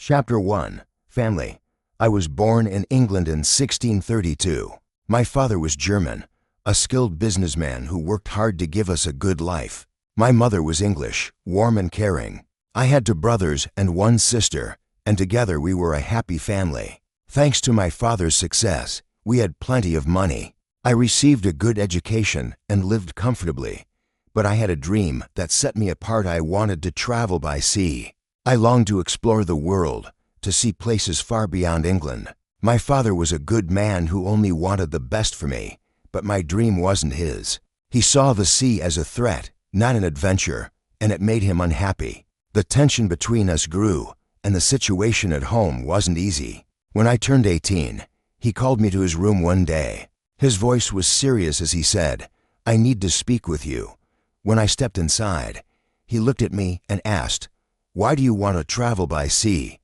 Chapter 1. Family. I was born in England in 1632. My father was German, a skilled businessman who worked hard to give us a good life. My mother was English, warm and caring. I had two brothers and one sister, and together we were a happy family. Thanks to my father's success, we had plenty of money. I received a good education and lived comfortably. But I had a dream that set me apart. I wanted to travel by sea. I longed to explore the world, to see places far beyond England. My father was a good man who only wanted the best for me, but my dream wasn't his. He saw the sea as a threat, not an adventure, and it made him unhappy. The tension between us grew, and the situation at home wasn't easy. When I turned 18, he called me to his room one day. His voice was serious as he said, "I need to speak with you." When I stepped inside, he looked at me and asked, "Why do you want to travel by sea?"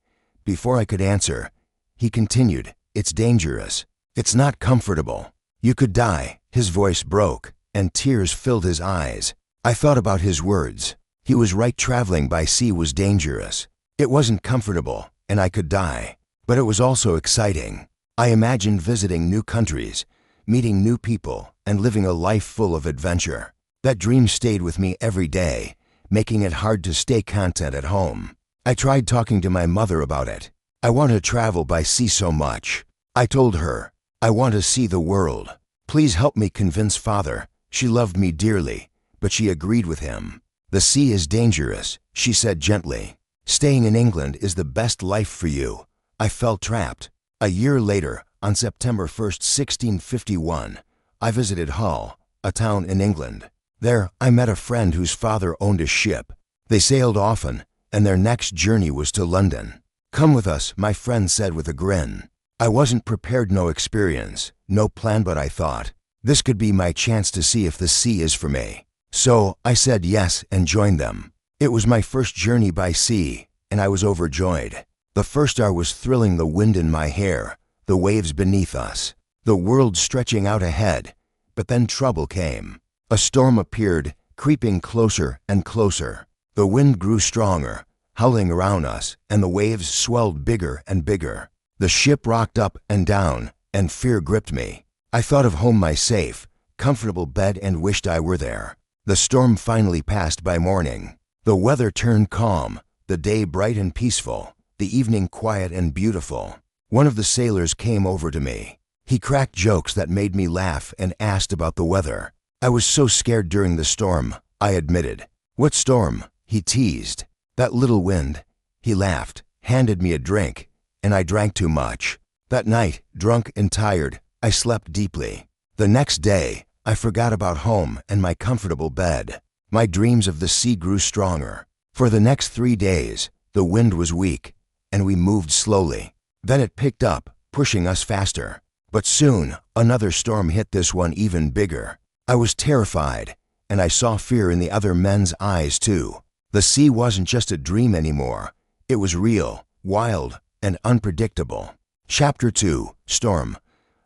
Before I could answer, he continued, "It's dangerous. It's not comfortable. You could die." His voice broke, and tears filled his eyes. I thought about his words. He was right. Traveling by sea was dangerous. It wasn't comfortable, and I could die. But it was also exciting. I imagined visiting new countries, meeting new people, and living a life full of adventure. That dream stayed with me every day, making it hard to stay content at home. I tried talking to my mother about it. "I want to travel by sea so much." I told her, "I want to see the world. Please help me convince Father." She loved me dearly, but she agreed with him. "The sea is dangerous," she said gently. "Staying in England is the best life for you." I felt trapped. A year later, on September 1st, 1651, I visited Hull, a town in England. There, I met a friend whose father owned a ship. They sailed often, and their next journey was to London. "Come with us," my friend said with a grin. I wasn't prepared, no experience, no plan, but I thought, this could be my chance to see if the sea is for me. So I said yes and joined them. It was my first journey by sea, and I was overjoyed. The first hour was thrilling, the wind in my hair, the waves beneath us, the world stretching out ahead. But then trouble came. A storm appeared, creeping closer and closer. The wind grew stronger, howling around us, and the waves swelled bigger and bigger. The ship rocked up and down, and fear gripped me. I thought of home, my safe, comfortable bed, and wished I were there. The storm finally passed by morning. The weather turned calm, the day bright and peaceful, the evening quiet and beautiful. One of the sailors came over to me. He cracked jokes that made me laugh and asked about the weather. "I was so scared during the storm," I admitted. "What storm?" he teased. "That little wind." He laughed, handed me a drink, and I drank too much. That night, drunk and tired, I slept deeply. The next day, I forgot about home and my comfortable bed. My dreams of the sea grew stronger. For the next 3 days, the wind was weak, and we moved slowly. Then it picked up, pushing us faster. But soon, another storm hit, this one even bigger. I was terrified, and I saw fear in the other men's eyes too. The sea wasn't just a dream anymore. It was real, wild, and unpredictable. Chapter 2. Storm.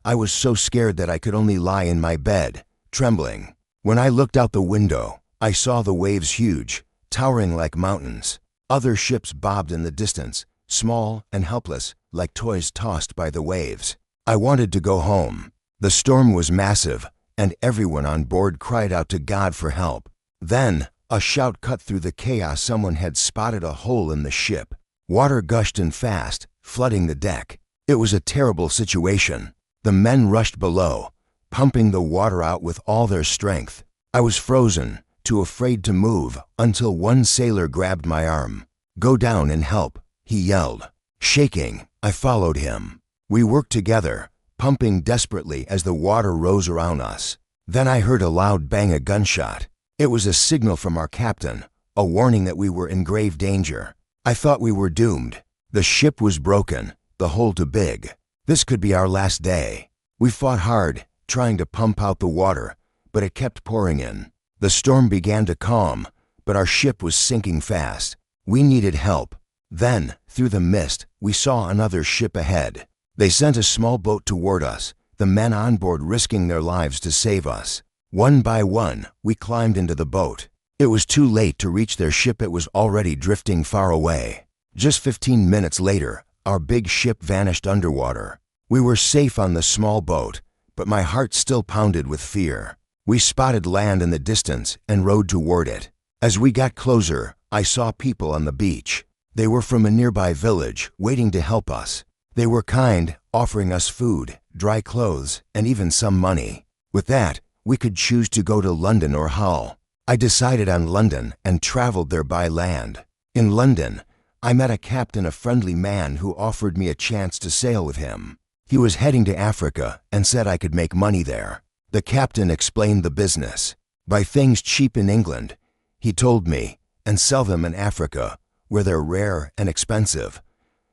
I was so scared that I could only lie in my bed, trembling. When I looked out the window, I saw the waves huge, towering like mountains. Other ships bobbed in the distance, small and helpless, like toys tossed by the waves. I wanted to go home. The storm was massive, and everyone on board cried out to God for help. Then, a shout cut through the chaos. Someone had spotted a hole in the ship. Water gushed in fast, flooding the deck. It was a terrible situation. The men rushed below, pumping the water out with all their strength. I was frozen, too afraid to move, until one sailor grabbed my arm. "Go down and help," he yelled. Shaking, I followed him. We worked together, pumping desperately as the water rose around us. Then I heard a loud bang, a gunshot. It was a signal from our captain, a warning that we were in grave danger. I thought we were doomed. The ship was broken, the hole too big. This could be our last day. We fought hard, trying to pump out the water, but it kept pouring in. The storm began to calm, but our ship was sinking fast. We needed help. Then, through the mist, we saw another ship ahead. They sent a small boat toward us, the men on board risking their lives to save us. One by one, we climbed into the boat. It was too late to reach their ship. It was already drifting far away. Just 15 minutes later, our big ship vanished underwater. We were safe on the small boat, but my heart still pounded with fear. We spotted land in the distance and rowed toward it. As we got closer, I saw people on the beach. They were from a nearby village, waiting to help us. They were kind, offering us food, dry clothes, and even some money. With that, we could choose to go to London or Hull. I decided on London and traveled there by land. In London, I met a captain, a friendly man who offered me a chance to sail with him. He was heading to Africa and said I could make money there. The captain explained the business. Buy things cheap in England, he told me, and sell them in Africa, where they're rare and expensive.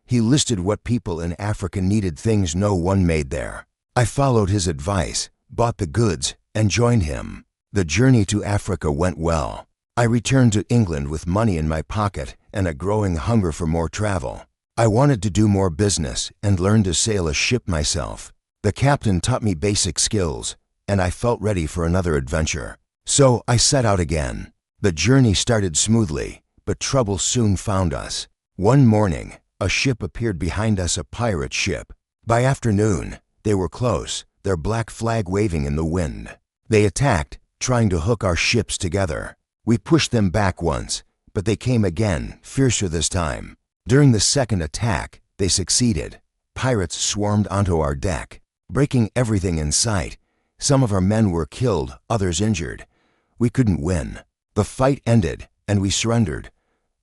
He listed what people in Africa needed, things no one made there. I followed his advice, bought the goods, and joined him. The journey to Africa went well. I returned to England with money in my pocket and a growing hunger for more travel. I wanted to do more business and learn to sail a ship myself. The captain taught me basic skills, and I felt ready for another adventure. So I set out again. The journey started smoothly, but trouble soon found us. One morning, a ship appeared behind us, a pirate ship. By afternoon, they were close, their black flag waving in the wind. They attacked, trying to hook our ships together. We pushed them back once, but they came again, fiercer this time. During the second attack, they succeeded. Pirates swarmed onto our deck, breaking everything in sight. Some of our men were killed, others injured. We couldn't win. The fight ended, and we surrendered.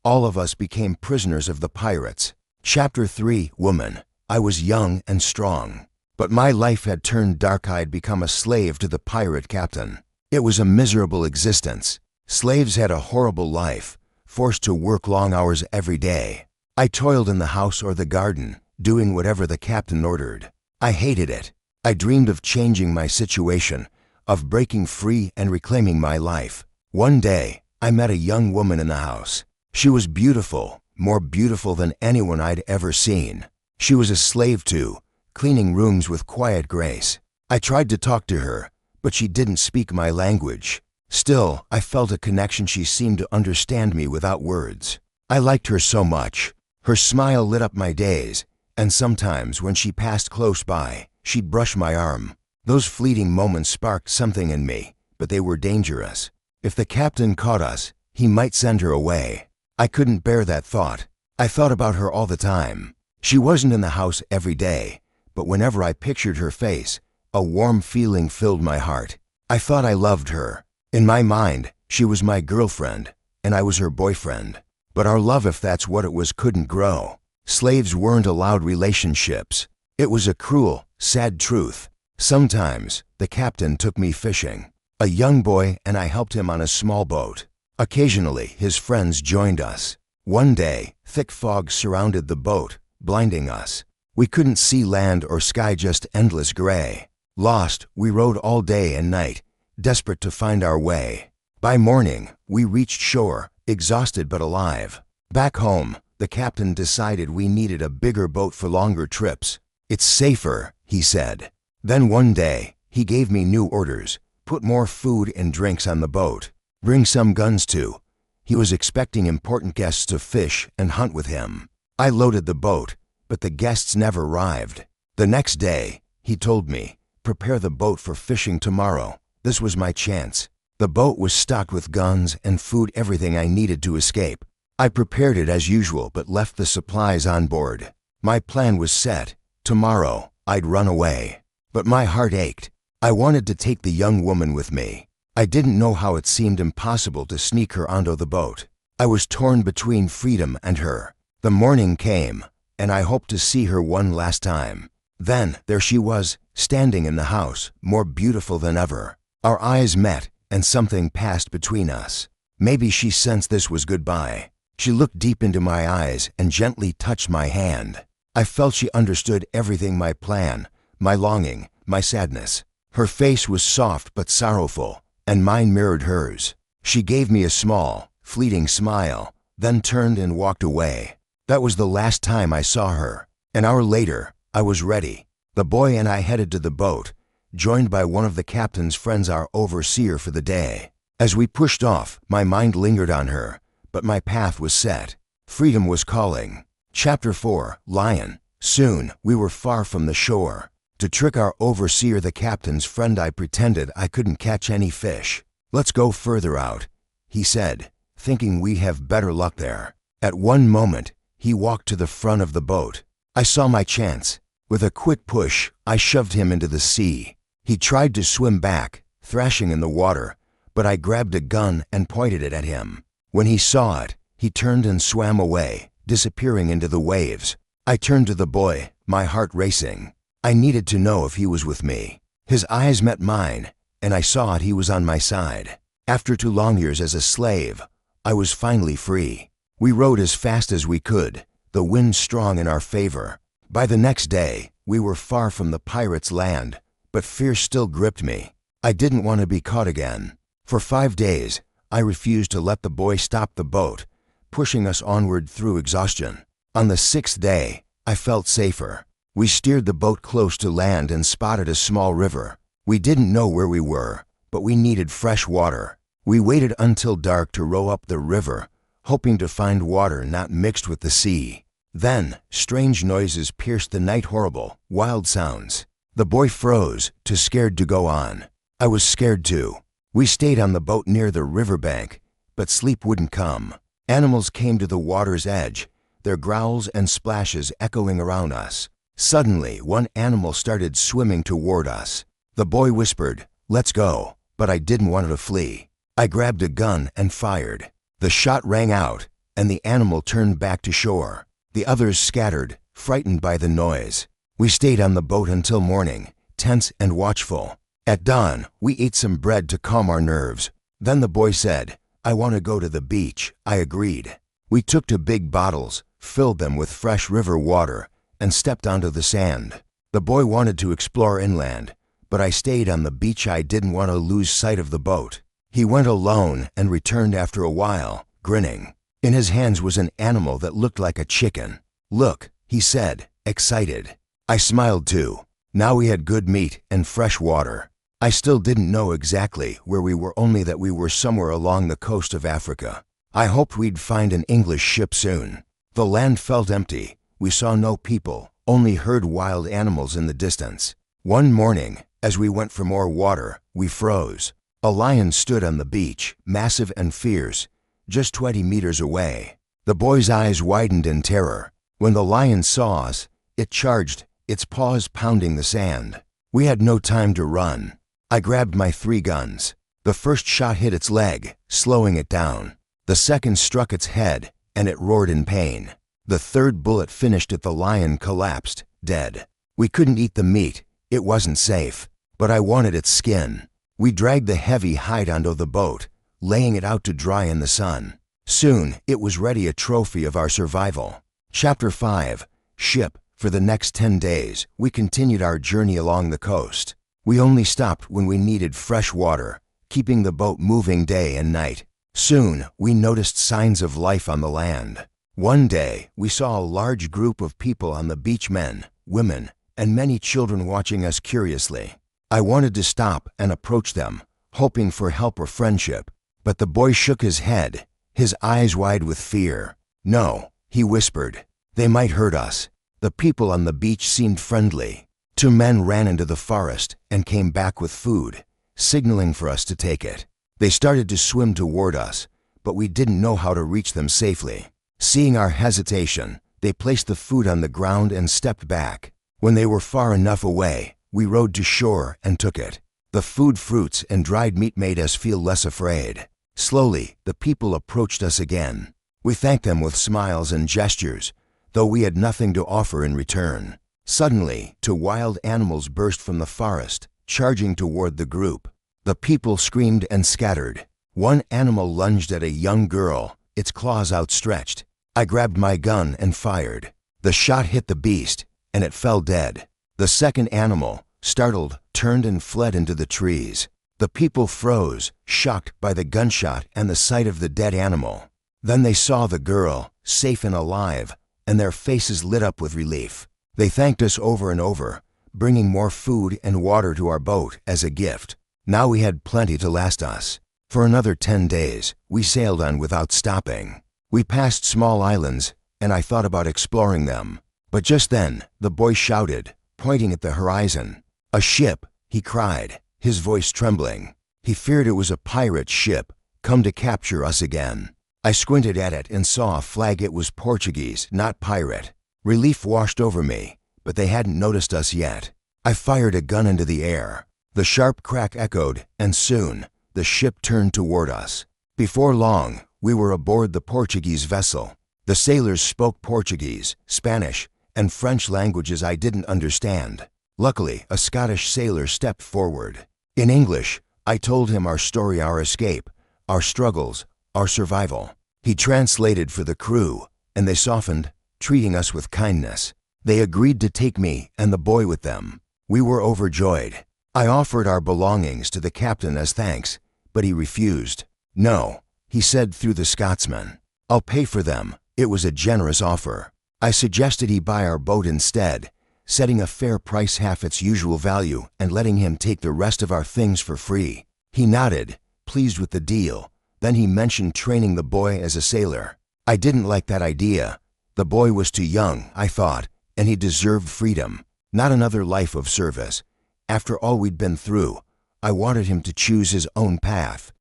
All of us became prisoners of the pirates. Chapter 3, Woman. I was young and strong, but my life had turned dark. I'd become a slave to the pirate captain. It was a miserable existence. Slaves had a horrible life, forced to work long hours every day. I toiled in the house or the garden, doing whatever the captain ordered. I hated it. I dreamed of changing my situation, of breaking free and reclaiming my life. One day, I met a young woman in the house. She was beautiful, more beautiful than anyone I'd ever seen. She was a slave too, cleaning rooms with quiet grace. I tried to talk to her, but she didn't speak my language. Still, I felt a connection. She seemed to understand me without words. I liked her so much. Her smile lit up my days, and sometimes when she passed close by, she'd brush my arm. Those fleeting moments sparked something in me, but they were dangerous. If the captain caught us, he might send her away. I couldn't bear that thought. I thought about her all the time. She wasn't in the house every day, but whenever I pictured her face, a warm feeling filled my heart. I thought I loved her. In my mind, she was my girlfriend, and I was her boyfriend. But our love, if that's what it was, couldn't grow. Slaves weren't allowed relationships. It was a cruel, sad truth. Sometimes, the captain took me fishing. A young boy, and I helped him on a small boat. Occasionally, his friends joined us. One day, thick fog surrounded the boat, blinding us. We couldn't see land or sky, just endless gray. Lost, we rowed all day and night, desperate to find our way. By morning, we reached shore, exhausted but alive. Back home, the captain decided we needed a bigger boat for longer trips. It's safer, he said. Then one day, he gave me new orders. Put more food and drinks on the boat. Bring some guns too. He was expecting important guests to fish and hunt with him. I loaded the boat, but the guests never arrived. The next day, he told me, prepare the boat for fishing tomorrow. This was my chance. The boat was stocked with guns and food, everything I needed to escape. I prepared it as usual but left the supplies on board. My plan was set. Tomorrow, I'd run away. But my heart ached. I wanted to take the young woman with me. I didn't know how it seemed impossible to sneak her onto the boat. I was torn between freedom and her. The morning came, and I hoped to see her one last time. Then, there she was, standing in the house, more beautiful than ever. Our eyes met, and something passed between us. Maybe she sensed this was goodbye. She looked deep into my eyes and gently touched my hand. I felt she understood everything, my plan, my longing, my sadness. Her face was soft but sorrowful, and mine mirrored hers. She gave me a small, fleeting smile, then turned and walked away. That was the last time I saw her. An hour later, I was ready. The boy and I headed to the boat, joined by one of the captain's friends, our overseer for the day. As we pushed off, my mind lingered on her, but my path was set. Freedom was calling. Chapter 4, Lion. Soon, we were far from the shore. To trick our overseer, the captain's friend, I pretended I couldn't catch any fish. "Let's go further out," he said, thinking we have better luck there. At one moment, he walked to the front of the boat. I saw my chance. With a quick push, I shoved him into the sea. He tried to swim back, thrashing in the water, but I grabbed a gun and pointed it at him. When he saw it, he turned and swam away, disappearing into the waves. I turned to the boy, my heart racing. I needed to know if he was with me. His eyes met mine, and I saw it, he was on my side. After 2 long years as a slave, I was finally free. We rowed as fast as we could, the wind strong in our favor. By the next day, we were far from the pirates' land, but fear still gripped me. I didn't want to be caught again. For 5 days, I refused to let the boy stop the boat, pushing us onward through exhaustion. On the 6th day, I felt safer. We steered the boat close to land and spotted a small river. We didn't know where we were, but we needed fresh water. We waited until dark to row up the river, hoping to find water not mixed with the sea. Then, strange noises pierced the night, horrible, wild sounds. The boy froze, too scared to go on. I was scared too. We stayed on the boat near the riverbank, but sleep wouldn't come. Animals came to the water's edge, their growls and splashes echoing around us. Suddenly, one animal started swimming toward us. The boy whispered, "Let's go," but I didn't want to flee. I grabbed a gun and fired. The shot rang out, and the animal turned back to shore. The others scattered, frightened by the noise. We stayed on the boat until morning, tense and watchful. At dawn, we ate some bread to calm our nerves. Then the boy said, "I want to go to the beach." I agreed. We took 2 big bottles, filled them with fresh river water, and stepped onto the sand. The boy wanted to explore inland, but I stayed on the beach. I didn't want to lose sight of the boat. He went alone and returned after a while, grinning. In his hands was an animal that looked like a chicken. "Look," he said, excited. I smiled too. Now we had good meat and fresh water. I still didn't know exactly where we were, only that we were somewhere along the coast of Africa. I hoped we'd find an English ship soon. The land felt empty. We saw no people, only heard wild animals in the distance. One morning, as we went for more water, we froze. A lion stood on the beach, massive and fierce, just 20 meters away. The boy's eyes widened in terror. When the lion saw us, it charged, its paws pounding the sand. We had no time to run. I grabbed my 3 guns. The first shot hit its leg, slowing it down. The second struck its head, and it roared in pain. The third bullet finished it. The lion collapsed, dead. We couldn't eat the meat. It wasn't safe. But I wanted its skin. We dragged the heavy hide onto the boat, laying it out to dry in the sun. Soon, it was ready, a trophy of our survival. Chapter 5, Ship. For the next 10 days, we continued our journey along the coast. We only stopped when we needed fresh water, keeping the boat moving day and night. Soon, we noticed signs of life on the land. One day, we saw a large group of people on the beach, men, women, and many children watching us curiously. I wanted to stop and approach them, hoping for help or friendship, but the boy shook his head, his eyes wide with fear. "No," he whispered. "They might hurt us." The people on the beach seemed friendly. 2 men ran into the forest and came back with food, signaling for us to take it. They started to swim toward us, but we didn't know how to reach them safely. Seeing our hesitation, they placed the food on the ground and stepped back. When they were far enough away, we rowed to shore and took it. The food, fruits, and dried meat made us feel less afraid. Slowly, the people approached us again. We thanked them with smiles and gestures, though we had nothing to offer in return. Suddenly, 2 wild animals burst from the forest, charging toward the group. The people screamed and scattered. One animal lunged at a young girl, its claws outstretched. I grabbed my gun and fired. The shot hit the beast, and it fell dead. The second animal, startled, turned and fled into the trees. The people froze, shocked by the gunshot and the sight of the dead animal. Then they saw the girl, safe and alive, and their faces lit up with relief. They thanked us over and over, bringing more food and water to our boat as a gift. Now we had plenty to last us. For another 10 days, we sailed on without stopping. We passed small islands, and I thought about exploring them. But just then, the boy shouted, pointing at the horizon. "A ship!" he cried, his voice trembling. He feared it was a pirate ship, come to capture us again. I squinted at it and saw a flag. It was Portuguese, not pirate. Relief washed over me, but they hadn't noticed us yet. I fired a gun into the air. The sharp crack echoed, and soon, the ship turned toward us. Before long, we were aboard the Portuguese vessel. The sailors spoke Portuguese, Spanish, and French languages I didn't understand. Luckily, a Scottish sailor stepped forward. In English, I told him our story, our escape, our struggles, our survival. He translated for the crew, and they softened, treating us with kindness. They agreed to take me and the boy with them. We were overjoyed. I offered our belongings to the captain as thanks, but he refused. "No," he said through the Scotsman. "I'll pay for them." It was a generous offer. I suggested he buy our boat instead, setting a fair price, half its usual value, and letting him take the rest of our things for free. He nodded, pleased with the deal. Then he mentioned training the boy as a sailor. I didn't like that idea. The boy was too young, I thought, and he deserved freedom, not another life of service. After all we'd been through, I wanted him to choose his own path.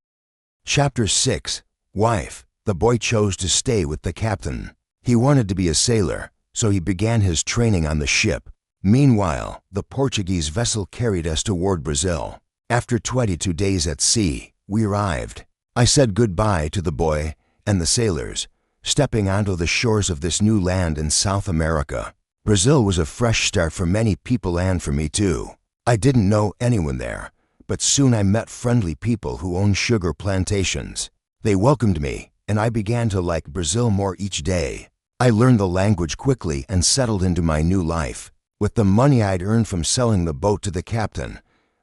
Chapter 6. Wife. The boy chose to stay with the captain. He wanted to be a sailor, so he began his training on the ship. Meanwhile, the Portuguese vessel carried us toward Brazil. After 22 days at sea, we arrived. I said goodbye to the boy and the sailors, stepping onto the shores of this new land in South America. Brazil was a fresh start for many people and for me too. I didn't know anyone there, but soon I met friendly people who owned sugar plantations. They welcomed me, and I began to like Brazil more each day. I learned the language quickly and settled into my new life. With the money I'd earned from selling the boat to the captain,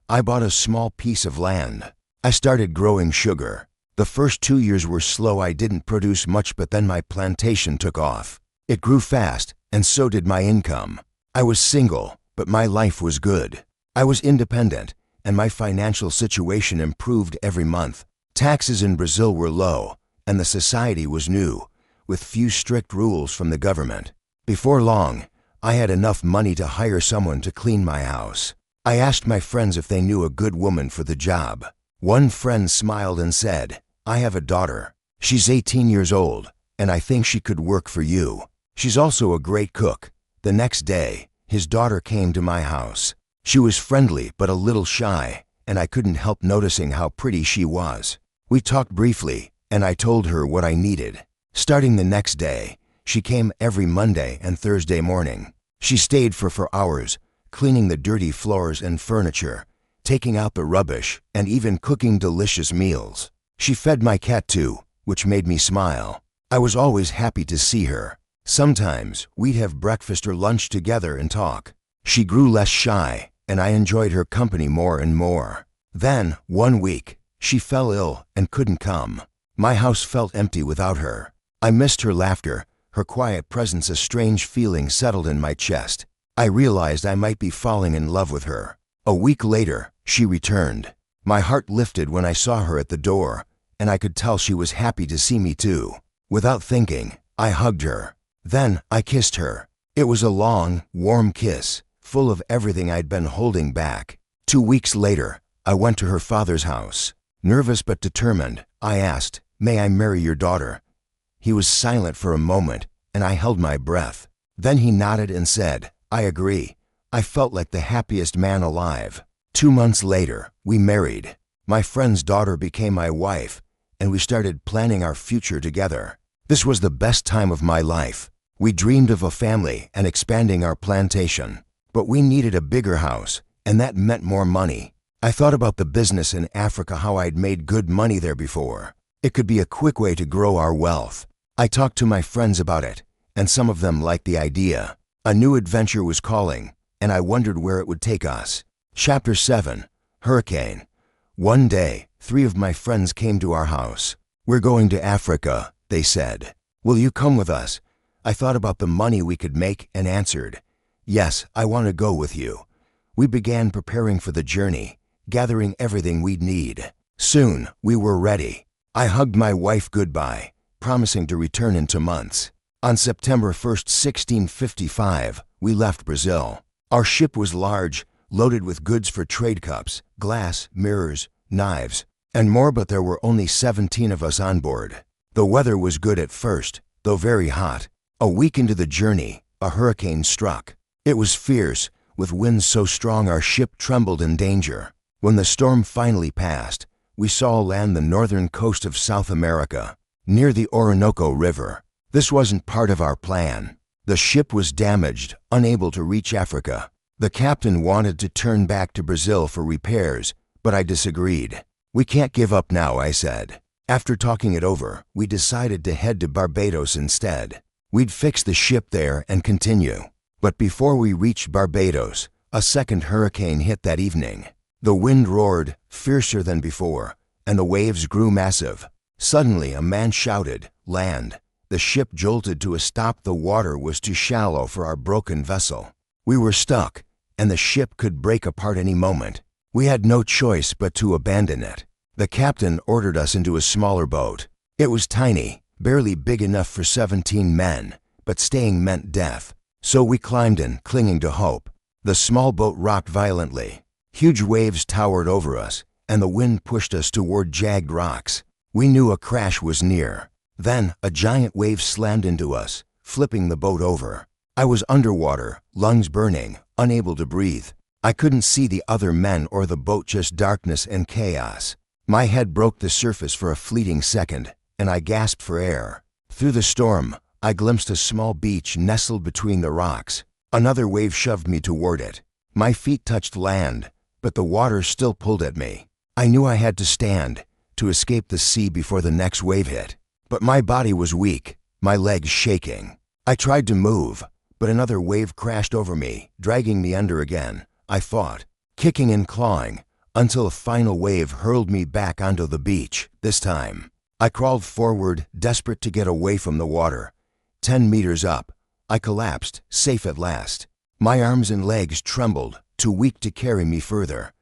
I bought a small piece of land. I started growing sugar. The first 2 years were slow. I didn't produce much, but then my plantation took off. It grew fast, and so did my income. I was single, but my life was good. I was independent, and my financial situation improved every month. Taxes in Brazil were low, and the society was new, with few strict rules from the government. Before long, I had enough money to hire someone to clean my house. I asked my friends if they knew a good woman for the job. One friend smiled and said, "I have a daughter. She's 18 years old, and I think she could work for you. She's also a great cook." The next day, his daughter came to my house. She was friendly but a little shy, and I couldn't help noticing how pretty she was. We talked briefly, and I told her what I needed. Starting the next day, she came every Monday and Thursday morning. She stayed for hours, cleaning the dirty floors and furniture, taking out the rubbish, and even cooking delicious meals. She fed my cat too, which made me smile. I was always happy to see her. Sometimes we'd have breakfast or lunch together and talk. She grew less shy, and I enjoyed her company more and more. Then, one week, she fell ill and couldn't come. My house felt empty without her. I missed her laughter, her quiet presence. A strange feeling settled in my chest. I realized I might be falling in love with her. A week later, she returned. My heart lifted when I saw her at the door, and I could tell she was happy to see me too. Without thinking, I hugged her. Then I kissed her. It was a long, warm kiss, full of everything I'd been holding back. 2 weeks later, I went to her father's house. Nervous but determined, I asked, "May I marry your daughter?" He was silent for a moment, and I held my breath. Then he nodded and said, "I agree." I felt like the happiest man alive. 2 months later, we married. My friend's daughter became my wife, and we started planning our future together. This was the best time of my life. We dreamed of a family and expanding our plantation. But we needed a bigger house, and that meant more money. I thought about the business in Africa, how I'd made good money there before. It could be a quick way to grow our wealth. I talked to my friends about it, and some of them liked the idea. A new adventure was calling, and I wondered where it would take us. Chapter 7. Hurricane. One day, 3 of my friends came to our house. "We're going to Africa," they said. "Will you come with us?" I thought about the money we could make and answered, "Yes, I want to go with you." We began preparing for the journey, gathering everything we'd need. Soon, we were ready. I hugged my wife goodbye, promising to return in 2 months. On September 1st, 1655, we left Brazil. Our ship was large, loaded with goods for trade cups, glass, mirrors, knives, and more, but there were only 17 of us on board. The weather was good at first, though very hot. A week into the journey, a hurricane struck. It was fierce, with winds so strong our ship trembled in danger. When the storm finally passed, we saw land the northern coast of South America, near the Orinoco River. This wasn't part of our plan. The ship was damaged, unable to reach Africa. The captain wanted to turn back to Brazil for repairs, but I disagreed. "We can't give up now," I said. After talking it over, we decided to head to Barbados instead. We'd fix the ship there and continue. But before we reached Barbados, a second hurricane hit that evening. The wind roared, fiercer than before, and the waves grew massive. Suddenly, a man shouted, "Land!" The ship jolted to a stop. The water was too shallow for our broken vessel. We were stuck, and the ship could break apart any moment. We had no choice but to abandon it. The captain ordered us into a smaller boat. It was tiny, barely big enough for 17 men, but staying meant death. So we climbed in, clinging to hope. The small boat rocked violently. Huge waves towered over us, and the wind pushed us toward jagged rocks. We knew a crash was near. Then a giant wave slammed into us, flipping the boat over. I was underwater, lungs burning, unable to breathe. I couldn't see the other men or the boat, just darkness and chaos. My head broke the surface for a fleeting second, and I gasped for air. Through the storm, I glimpsed a small beach nestled between the rocks. Another wave shoved me toward it. My feet touched land, but the water still pulled at me. I knew I had to stand, to escape the sea before the next wave hit. But my body was weak, my legs shaking. I tried to move, but another wave crashed over me, dragging me under again. I fought, kicking and clawing, until a final wave hurled me back onto the beach. This time, I crawled forward, desperate to get away from the water. 10 meters up, I collapsed, safe at last. My arms and legs trembled, too weak to carry me further.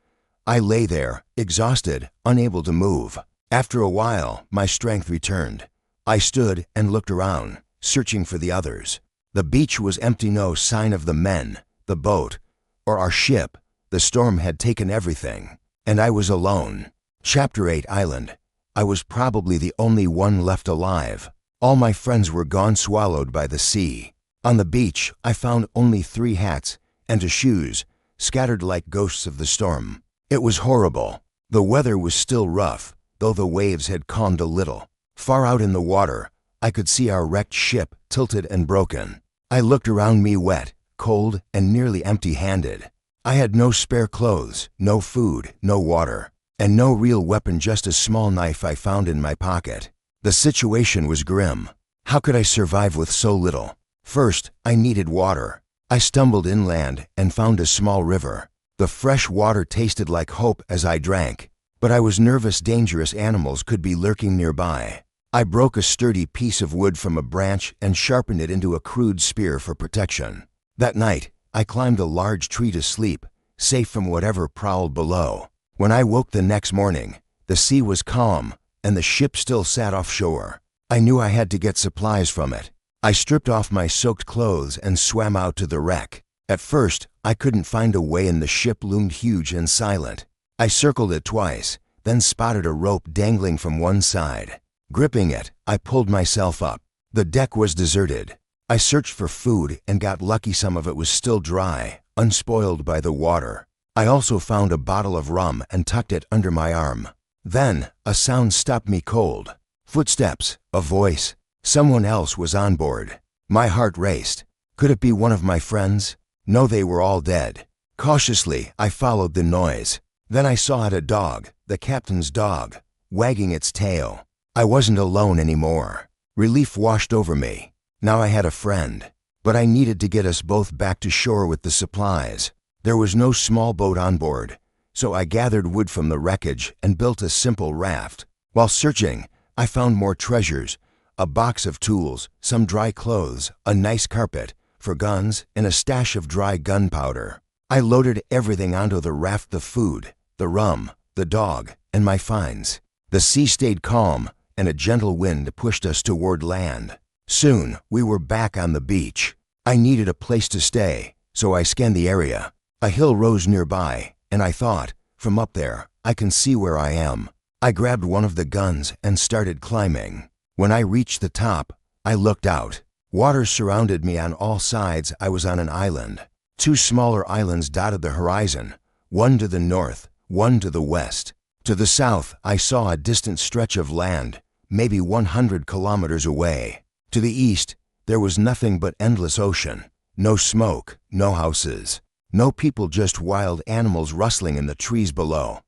I lay there, exhausted, unable to move. After a while, my strength returned. I stood and looked around, searching for the others. The beach was empty, no sign of the men, the boat, or our ship. The storm had taken everything, and I was alone. Chapter 8, Island. I was probably the only one left alive. All my friends were gone, swallowed by the sea. On the beach, I found only 3 hats and 2 shoes, scattered like ghosts of the storm. It was horrible. The weather was still rough, though the waves had calmed a little. Far out in the water, I could see our wrecked ship, tilted and broken. I looked around me, wet, cold, and nearly empty-handed. I had no spare clothes, no food, no water, and no real weapon, just a small knife I found in my pocket. The situation was grim. How could I survive with so little? First, I needed water. I stumbled inland and found a small river. The fresh water tasted like hope as I drank, but I was nervous. Dangerous animals could be lurking nearby. I broke a sturdy piece of wood from a branch and sharpened it into a crude spear for protection. That night, I climbed a large tree to sleep, safe from whatever prowled below. When I woke the next morning, the sea was calm, and the ship still sat offshore. I knew I had to get supplies from it. I stripped off my soaked clothes and swam out to the wreck. At first, I couldn't find a way, and the ship loomed huge and silent. I circled it twice, then spotted a rope dangling from one side. Gripping it, I pulled myself up. The deck was deserted. I searched for food and got lucky. Some of it was still dry, unspoiled by the water. I also found a bottle of rum and tucked it under my arm. Then, a sound stopped me cold. Footsteps, a voice. Someone else was on board. My heart raced. Could it be one of my friends? No, they were all dead. Cautiously, I followed the noise. Then I saw it, a dog, the captain's dog, wagging its tail. I wasn't alone anymore. Relief washed over me. Now I had a friend. But I needed to get us both back to shore with the supplies. There was no small boat on board, so I gathered wood from the wreckage and built a simple raft. While searching, I found more treasures: a box of tools, some dry clothes, a nice carpet for guns, and a stash of dry gunpowder. I loaded everything onto the raft: the food, the rum, the dog, and my finds. The sea stayed calm, and a gentle wind pushed us toward land. Soon, we were back on the beach. I needed a place to stay, so I scanned the area. A hill rose nearby, and I thought, from up there, I can see where I am. I grabbed one of the guns and started climbing. When I reached the top, I looked out. Water surrounded me on all sides. I was on an island. 2 smaller islands dotted the horizon, one to the north, one to the west. To the south, I saw a distant stretch of land, maybe 100 kilometers away. To the east, there was nothing but endless ocean. No smoke, no houses, no people, just wild animals rustling in the trees below.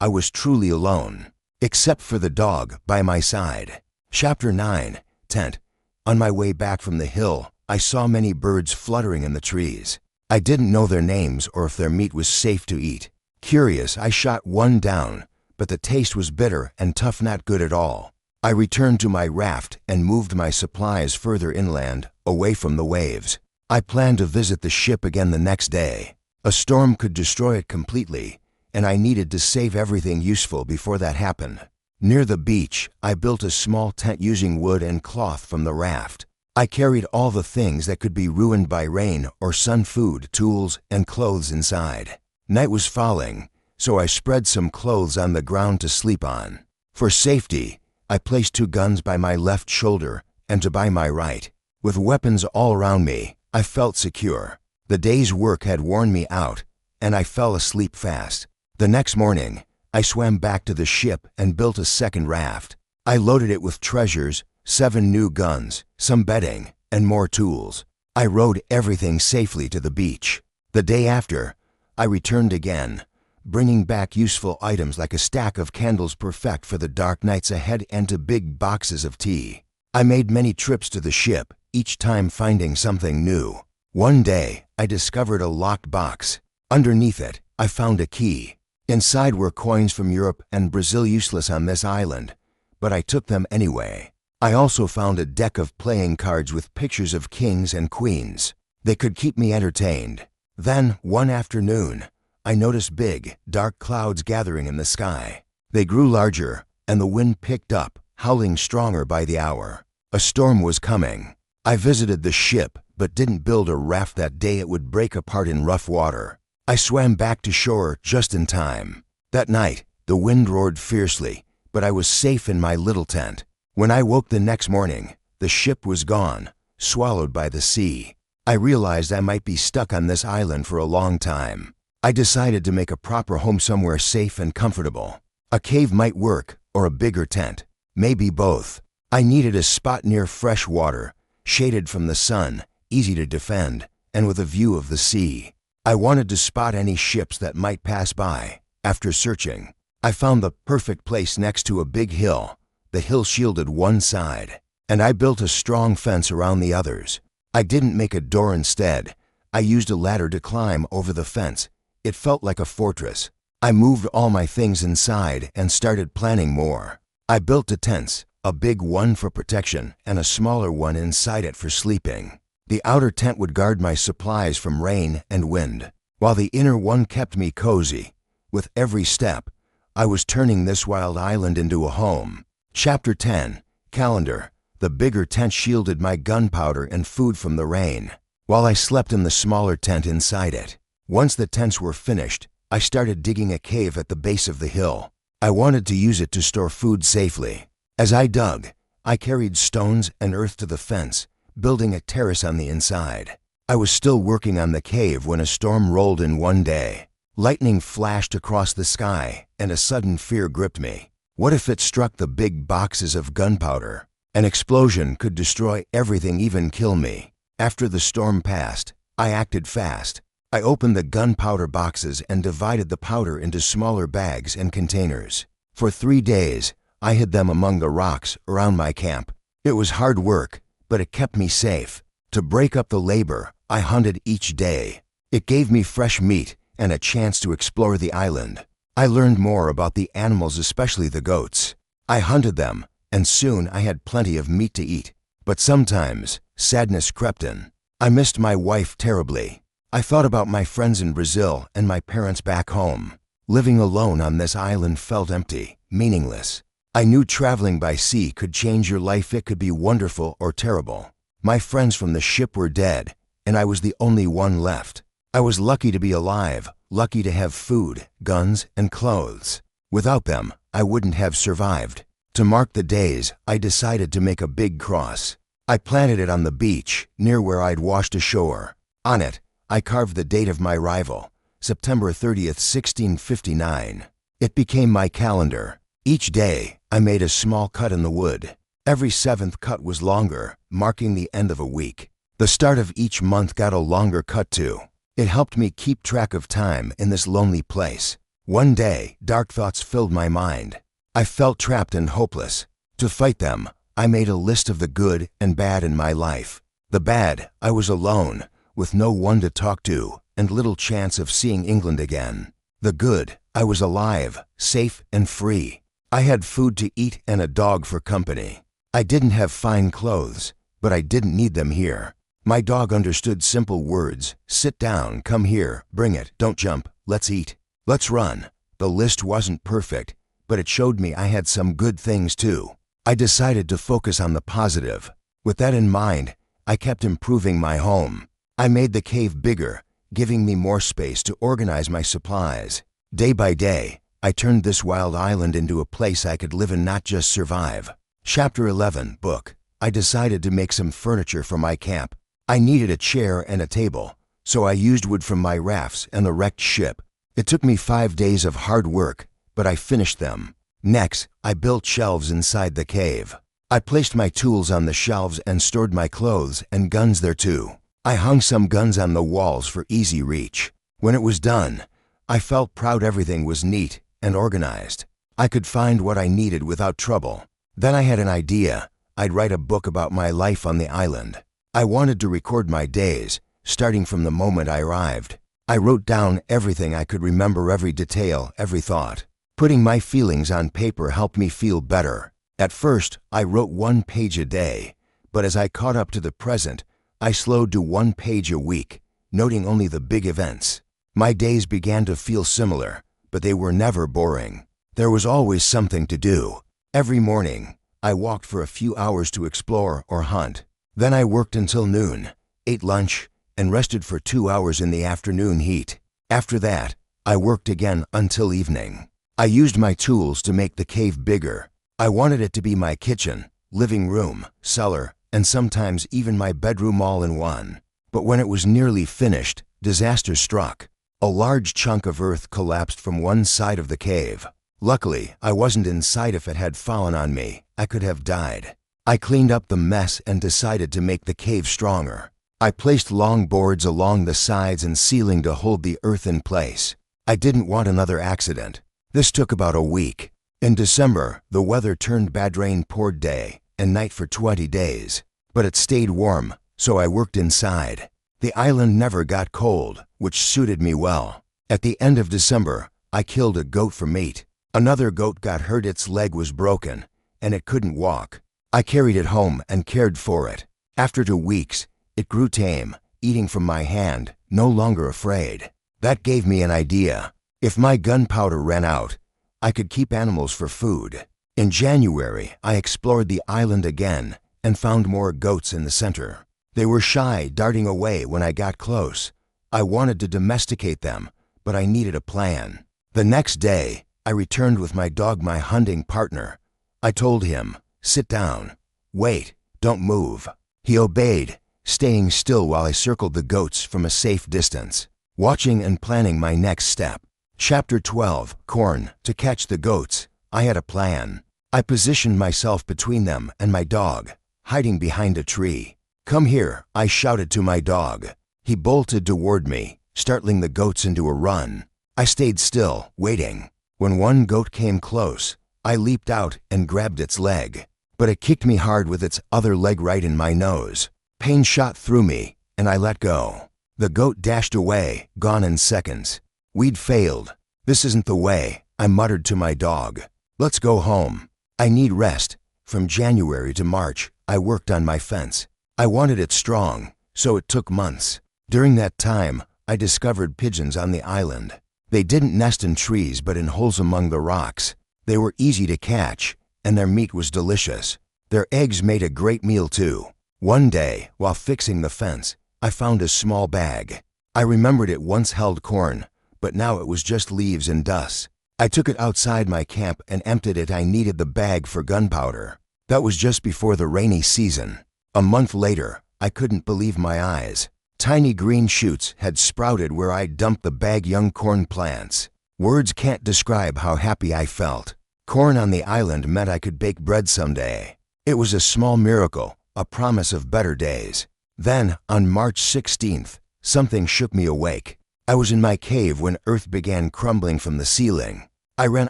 I was truly alone, except for the dog by my side. Chapter 9, Tent. On my way back from the hill, I saw many birds fluttering in the trees. I didn't know their names or if their meat was safe to eat. Curious, I shot one down, but the taste was bitter and tough, not good at all. I returned to my raft and moved my supplies further inland, away from the waves. I planned to visit the ship again the next day. A storm could destroy it completely, and I needed to save everything useful before that happened. Near the beach, I built a small tent using wood and cloth from the raft. I carried all the things that could be ruined by rain or sun, food, tools, and clothes inside. Night was falling, so I spread some clothes on the ground to sleep on. For safety, I placed 2 guns by my left shoulder and to by my right. With weapons all around me, I felt secure. The day's work had worn me out, and I fell asleep fast. The next morning, I swam back to the ship and built a second raft. I loaded it with treasures, 7 new guns, some bedding, and more tools. I rowed everything safely to the beach. The day after, I returned again, bringing back useful items like a stack of candles perfect for the dark nights ahead and 2 big boxes of tea. I made many trips to the ship, each time finding something new. One day, I discovered a locked box. Underneath it, I found a key. Inside were coins from Europe and Brazil, useless on this island, but I took them anyway. I also found a deck of playing cards with pictures of kings and queens. They could keep me entertained. Then, one afternoon, I noticed big, dark clouds gathering in the sky. They grew larger, and the wind picked up, howling stronger by the hour. A storm was coming. I visited the ship, but didn't build a raft that day. It would break apart in rough water. I swam back to shore just in time. That night, the wind roared fiercely, but I was safe in my little tent. When I woke the next morning, the ship was gone, swallowed by the sea. I realized I might be stuck on this island for a long time. I decided to make a proper home somewhere safe and comfortable. A cave might work, or a bigger tent. Maybe both. I needed a spot near fresh water, shaded from the sun, easy to defend, and with a view of the sea. I wanted to spot any ships that might pass by. After searching, I found the perfect place next to a big hill. The hill shielded one side, and I built a strong fence around the others. I didn't make a door instead. I used a ladder to climb over the fence. It felt like a fortress. I moved all my things inside and started planning more. I built 2 tents, a big one for protection and a smaller one inside it for sleeping. The outer tent would guard my supplies from rain and wind, while the inner one kept me cozy. With every step, I was turning this wild island into a home. Chapter 10, Calendar. The bigger tent shielded my gunpowder and food from the rain, while I slept in the smaller tent inside it. Once the tents were finished, I started digging a cave at the base of the hill. I wanted to use it to store food safely. As I dug, I carried stones and earth to the fence, building a terrace on the inside. I was still working on the cave when a storm rolled in one day. Lightning flashed across the sky, and a sudden fear gripped me. What if it struck the big boxes of gunpowder? An explosion could destroy everything, even kill me. After the storm passed, I acted fast. I opened the gunpowder boxes and divided the powder into smaller bags and containers. For 3 days, I hid them among the rocks around my camp. It was hard work, but it kept me safe. To break up the labor, I hunted each day. It gave me fresh meat and a chance to explore the island. I learned more about the animals, especially the goats. I hunted them, and soon I had plenty of meat to eat. But sometimes, sadness crept in. I missed my wife terribly. I thought about my friends in Brazil and my parents back home. Living alone on this island felt empty, meaningless. I knew traveling by sea could change your life. It could be wonderful or terrible. My friends from the ship were dead, and I was the only one left. I was lucky to be alive, lucky to have food, guns, and clothes. Without them, I wouldn't have survived. To mark the days, I decided to make a big cross. I planted it on the beach, near where I'd washed ashore. On it, I carved the date of my arrival, September 30th, 1659. It became my calendar. Each day, I made a small cut in the wood. Every seventh cut was longer, marking the end of a week. The start of each month got a longer cut too. It helped me keep track of time in this lonely place. One day, dark thoughts filled my mind. I felt trapped and hopeless. To fight them, I made a list of the good and bad in my life. The bad, I was alone, with no one to talk to, and little chance of seeing England again. The good, I was alive, safe and free. I had food to eat and a dog for company. I didn't have fine clothes, but I didn't need them here. My dog understood simple words. Sit down, come here, bring it, don't jump, let's eat, let's run. The list wasn't perfect, but it showed me I had some good things too. I decided to focus on the positive. With that in mind, I kept improving my home. I made the cave bigger, giving me more space to organize my supplies. Day by day, I turned this wild island into a place I could live and not just survive. Chapter 11, book. I decided to make some furniture for my camp. I needed a chair and a table, so I used wood from my rafts and the wrecked ship. It took me 5 days of hard work, but I finished them. Next, I built shelves inside the cave. I placed my tools on the shelves and stored my clothes and guns there too. I hung some guns on the walls for easy reach. When it was done, I felt proud. Everything was neat and organized. I could find what I needed without trouble. Then I had an idea. I'd write a book about my life on the island. I wanted to record my days, starting from the moment I arrived. I wrote down everything I could remember, every detail, every thought. Putting my feelings on paper helped me feel better. At first, I wrote 1 page a day, but as I caught up to the present, I slowed to 1 page a week, noting only the big events. My days began to feel similar, but they were never boring. There was always something to do. Every morning, I walked for a few hours to explore or hunt. Then I worked until noon, ate lunch, and rested for 2 hours in the afternoon heat. After that, I worked again until evening. I used my tools to make the cave bigger. I wanted it to be my kitchen, living room, cellar, and sometimes even my bedroom all in one. But when it was nearly finished, disaster struck. A large chunk of earth collapsed from one side of the cave. Luckily, I wasn't inside. If it had fallen on me, I could have died. I cleaned up the mess and decided to make the cave stronger. I placed long boards along the sides and ceiling to hold the earth in place. I didn't want another accident. This took about a week. In December, the weather turned bad. Rain poured day and night for 20 days. But it stayed warm, so I worked inside. The island never got cold, which suited me well. At the end of December, I killed a goat for meat. Another goat got hurt. Its leg was broken, and it couldn't walk. I carried it home and cared for it. After 2 weeks, it grew tame, eating from my hand, no longer afraid. That gave me an idea. If my gunpowder ran out, I could keep animals for food. In January, I explored the island again and found more goats in the center. They were shy, darting away when I got close. I wanted to domesticate them, but I needed a plan. The next day, I returned with my dog, my hunting partner. I told him, "Sit down. Wait. Don't move." He obeyed, staying still while I circled the goats from a safe distance, watching and planning my next step. Chapter 12, Corn. To catch the goats, I had a plan. I positioned myself between them and my dog, hiding behind a tree. "Come here," I shouted to my dog. He bolted toward me, startling the goats into a run. I stayed still, waiting. When one goat came close, I leaped out and grabbed its leg. But it kicked me hard with its other leg right in my nose. Pain shot through me, and I let go. The goat dashed away, gone in seconds. We'd failed. "This isn't the way," I muttered to my dog. "Let's go home. I need rest." From January to March, I worked on my fence. I wanted it strong, so it took months. During that time, I discovered pigeons on the island. They didn't nest in trees but in holes among the rocks. They were easy to catch, and their meat was delicious. Their eggs made a great meal too. One day, while fixing the fence, I found a small bag. I remembered it once held corn, but now it was just leaves and dust. I took it outside my camp and emptied it. I needed the bag for gunpowder. That was just before the rainy season. A month later, I couldn't believe my eyes. Tiny green shoots had sprouted where I'd dumped the bag. Young corn plants. Words can't describe how happy I felt. Corn on the island meant I could bake bread someday. It was a small miracle, a promise of better days. Then, on March 16th, something shook me awake. I was in my cave when earth began crumbling from the ceiling. I ran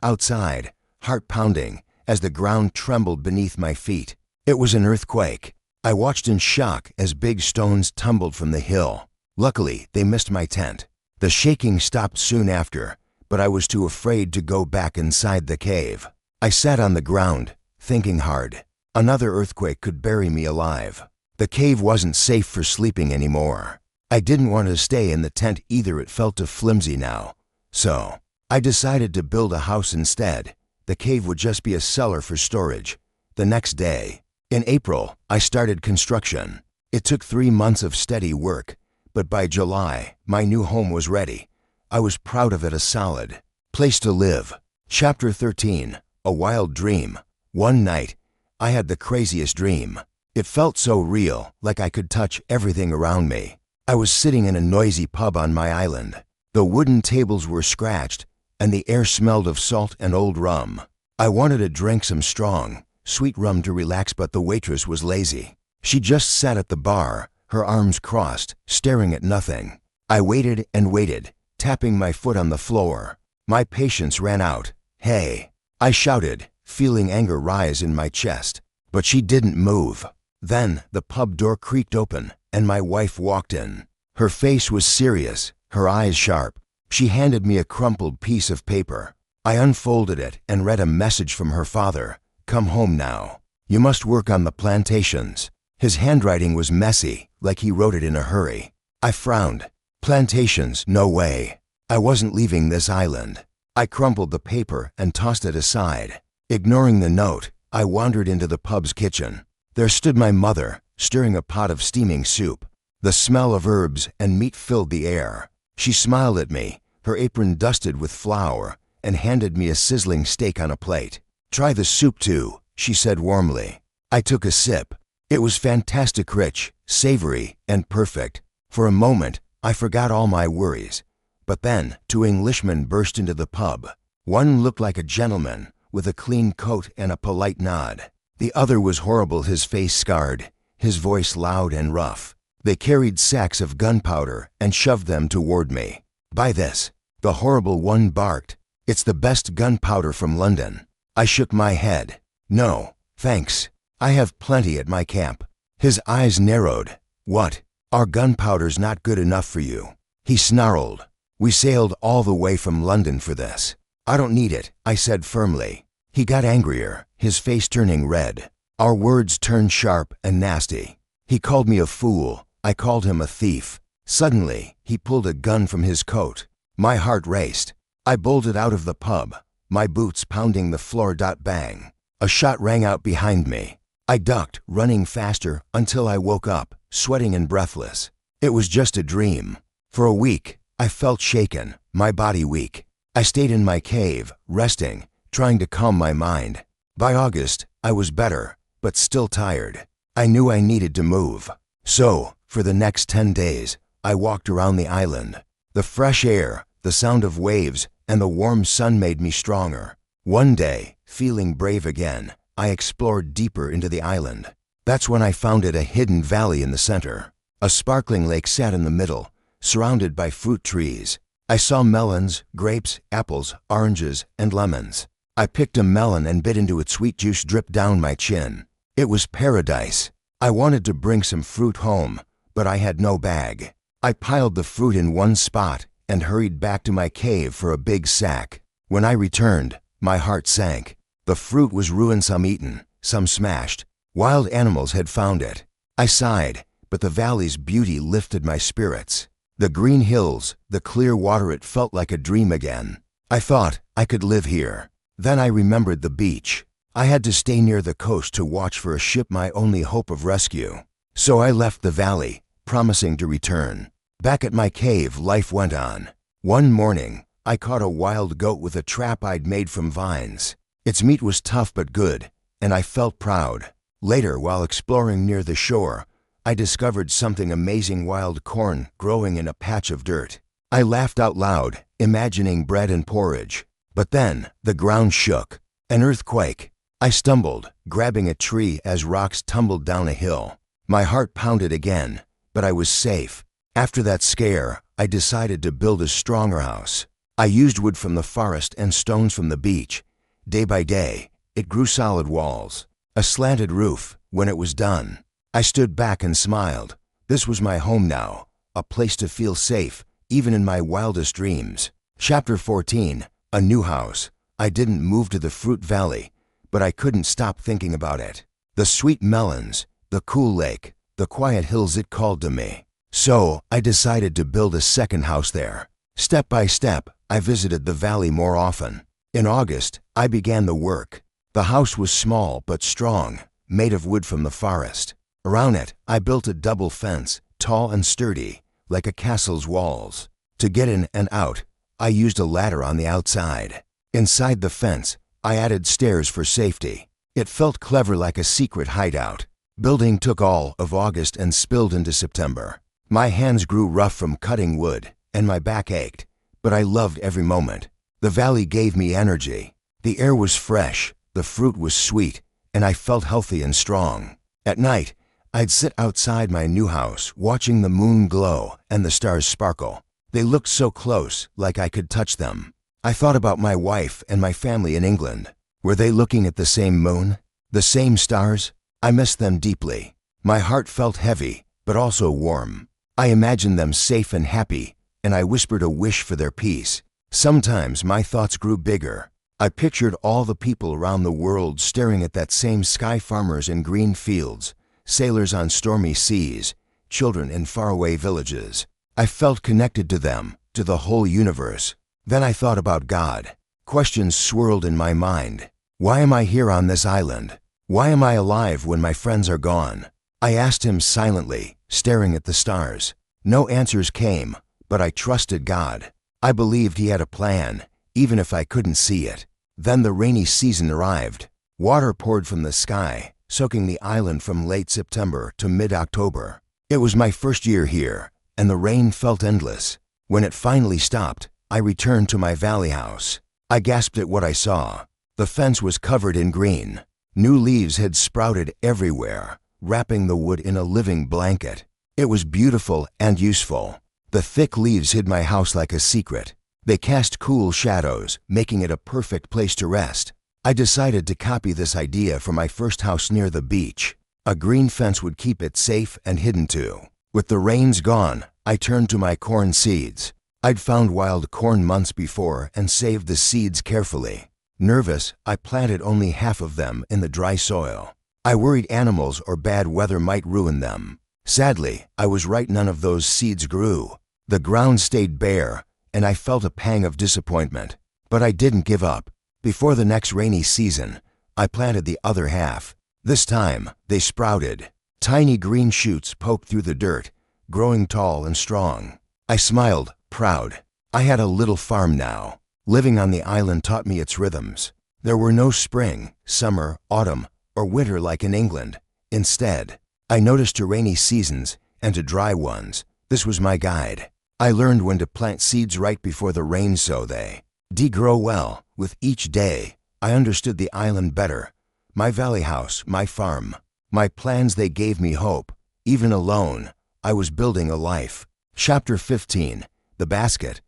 outside, heart pounding, as the ground trembled beneath my feet. It was an earthquake. I watched in shock as big stones tumbled from the hill. Luckily, they missed my tent. The shaking stopped soon after, but I was too afraid to go back inside the cave. I sat on the ground, thinking hard. Another earthquake could bury me alive. The cave wasn't safe for sleeping anymore. I didn't want to stay in the tent either. It felt too flimsy now. So, I decided to build a house instead. The cave would just be a cellar for storage. The next day, in April, I started construction. It took 3 months of steady work, but by July, my new home was ready. I was proud of it. A solid place to live. Chapter 13, A Wild Dream. One night, I had the craziest dream. It felt so real, like I could touch everything around me. I was sitting in a noisy pub on my island. The wooden tables were scratched, and the air smelled of salt and old rum. I wanted to drink some strong, sweet rum to relax, but the waitress was lazy. She just sat at the bar, her arms crossed, staring at nothing. I waited and waited, tapping my foot on the floor. My patience ran out. "Hey!" I shouted, feeling anger rise in my chest. But she didn't move. Then the pub door creaked open, and my wife walked in. Her face was serious, her eyes sharp. She handed me a crumpled piece of paper. I unfolded it and read a message from her father. "Come home now. You must work on the plantations." His handwriting was messy, like he wrote it in a hurry. I frowned. Plantations, no way. I wasn't leaving this island. I crumpled the paper and tossed it aside. Ignoring the note, I wandered into the pub's kitchen. There stood my mother, stirring a pot of steaming soup. The smell of herbs and meat filled the air. She smiled at me, her apron dusted with flour, and handed me a sizzling steak on a plate. "Try the soup too," she said warmly. I took a sip. It was fantastic, rich, savory, and perfect. For a moment, I forgot all my worries. But then, 2 Englishmen burst into the pub. One looked like a gentleman, with a clean coat and a polite nod. The other was horrible, his face scarred, his voice loud and rough. They carried sacks of gunpowder and shoved them toward me. "Buy this," the horrible one barked. "It's the best gunpowder from London." I shook my head. "No, thanks. I have plenty at my camp." His eyes narrowed. "What? Our gunpowder's not good enough for you?" He snarled. "We sailed all the way from London for this." "I don't need it," I said firmly. He got angrier, his face turning red. Our words turned sharp and nasty. He called me a fool. I called him a thief. Suddenly, he pulled a gun from his coat. My heart raced. I bolted out of the pub, my boots pounding the floor. Bang. A shot rang out behind me. I ducked, running faster, until I woke up, sweating and breathless. It was just a dream. For a week, I felt shaken, my body weak. I stayed in my cave, resting, trying to calm my mind. By August, I was better, but still tired. I knew I needed to move. So, for the next 10 days, I walked around the island. The fresh air, the sound of waves, and the warm sun made me stronger. One day, feeling brave again, I explored deeper into the island. That's when I found it, a hidden valley in the center. A sparkling lake sat in the middle, surrounded by fruit trees. I saw melons, grapes, apples, oranges, and lemons. I picked a melon and bit into its sweet juice drip down my chin. It was paradise. I wanted to bring some fruit home, but I had no bag. I piled the fruit in one spot and hurried back to my cave for a big sack. When I returned, my heart sank. The fruit was ruined, some eaten, some smashed. Wild animals had found it. I sighed, but the valley's beauty lifted my spirits. The green hills, the clear water, it felt like a dream again. I thought I could live here. Then I remembered the beach. I had to stay near the coast to watch for a ship, my only hope of rescue. So I left the valley, promising to return. Back at my cave, life went on. One morning, I caught a wild goat with a trap I'd made from vines. Its meat was tough but good, and I felt proud. Later, while exploring near the shore, I discovered something amazing: wild corn growing in a patch of dirt. I laughed out loud, imagining bread and porridge. But then, the ground shook. An earthquake. I stumbled, grabbing a tree as rocks tumbled down a hill. My heart pounded again, but I was safe. After that scare, I decided to build a stronger house. I used wood from the forest and stones from the beach. Day by day, it grew solid walls, a slanted roof. When it was done, I stood back and smiled. This was my home now, a place to feel safe, even in my wildest dreams. Chapter 14, A New House. I didn't move to the fruit valley, but I couldn't stop thinking about it. The sweet melons, the cool lake, the quiet hills, it called to me. So I decided to build a second house there. Step by step, I visited the valley more often. In August, I began the work. The house was small but strong, made of wood from the forest. Around it, I built a double fence, tall and sturdy, like a castle's walls. To get in and out, I used a ladder on the outside. Inside the fence, I added stairs for safety. It felt clever, like a secret hideout. Building took all of August and spilled into September. My hands grew rough from cutting wood, and my back ached, but I loved every moment. The valley gave me energy. The air was fresh, the fruit was sweet, and I felt healthy and strong. At night, I'd sit outside my new house, watching the moon glow and the stars sparkle. They looked so close, like I could touch them. I thought about my wife and my family in England. Were they looking at the same moon? The same stars? I missed them deeply. My heart felt heavy, but also warm. I imagined them safe and happy, and I whispered a wish for their peace. Sometimes my thoughts grew bigger. I pictured all the people around the world staring at that same sky: farmers in green fields, sailors on stormy seas, children in faraway villages. I felt connected to them, to the whole universe. Then I thought about God. Questions swirled in my mind. Why am I here on this island? Why am I alive when my friends are gone? I asked him silently, staring at the stars. No answers came, but I trusted God. I believed he had a plan, even if I couldn't see it. Then the rainy season arrived. Water poured from the sky, soaking the island from late September to mid-October. It was my first year here, and the rain felt endless. When it finally stopped, I returned to my valley house. I gasped at what I saw. The fence was covered in green. New leaves had sprouted everywhere, wrapping the wood in a living blanket. It was beautiful and useful. The thick leaves hid my house like a secret. They cast cool shadows, making it a perfect place to rest. I decided to copy this idea for my first house near the beach. A green fence would keep it safe and hidden too. With the rains gone, I turned to my corn seeds. I'd found wild corn months before and saved the seeds carefully. Nervous, I planted only half of them in the dry soil. I worried animals or bad weather might ruin them. Sadly, I was right. None of those seeds grew. The ground stayed bare, and I felt a pang of disappointment. But I didn't give up. Before the next rainy season, I planted the other half. This time, they sprouted. Tiny green shoots poked through the dirt, growing tall and strong. I smiled, proud. I had a little farm now. Living on the island taught me its rhythms. There were no spring, summer, autumn, or winter like in England. Instead, I noticed to rainy seasons and to dry ones. This was my guide. I learned when to plant seeds right before the rain so they grow well. With each day, I understood the island better. My valley house, my farm, my plans, they gave me hope. Even alone, I was building a life. Chapter 15, The Basket.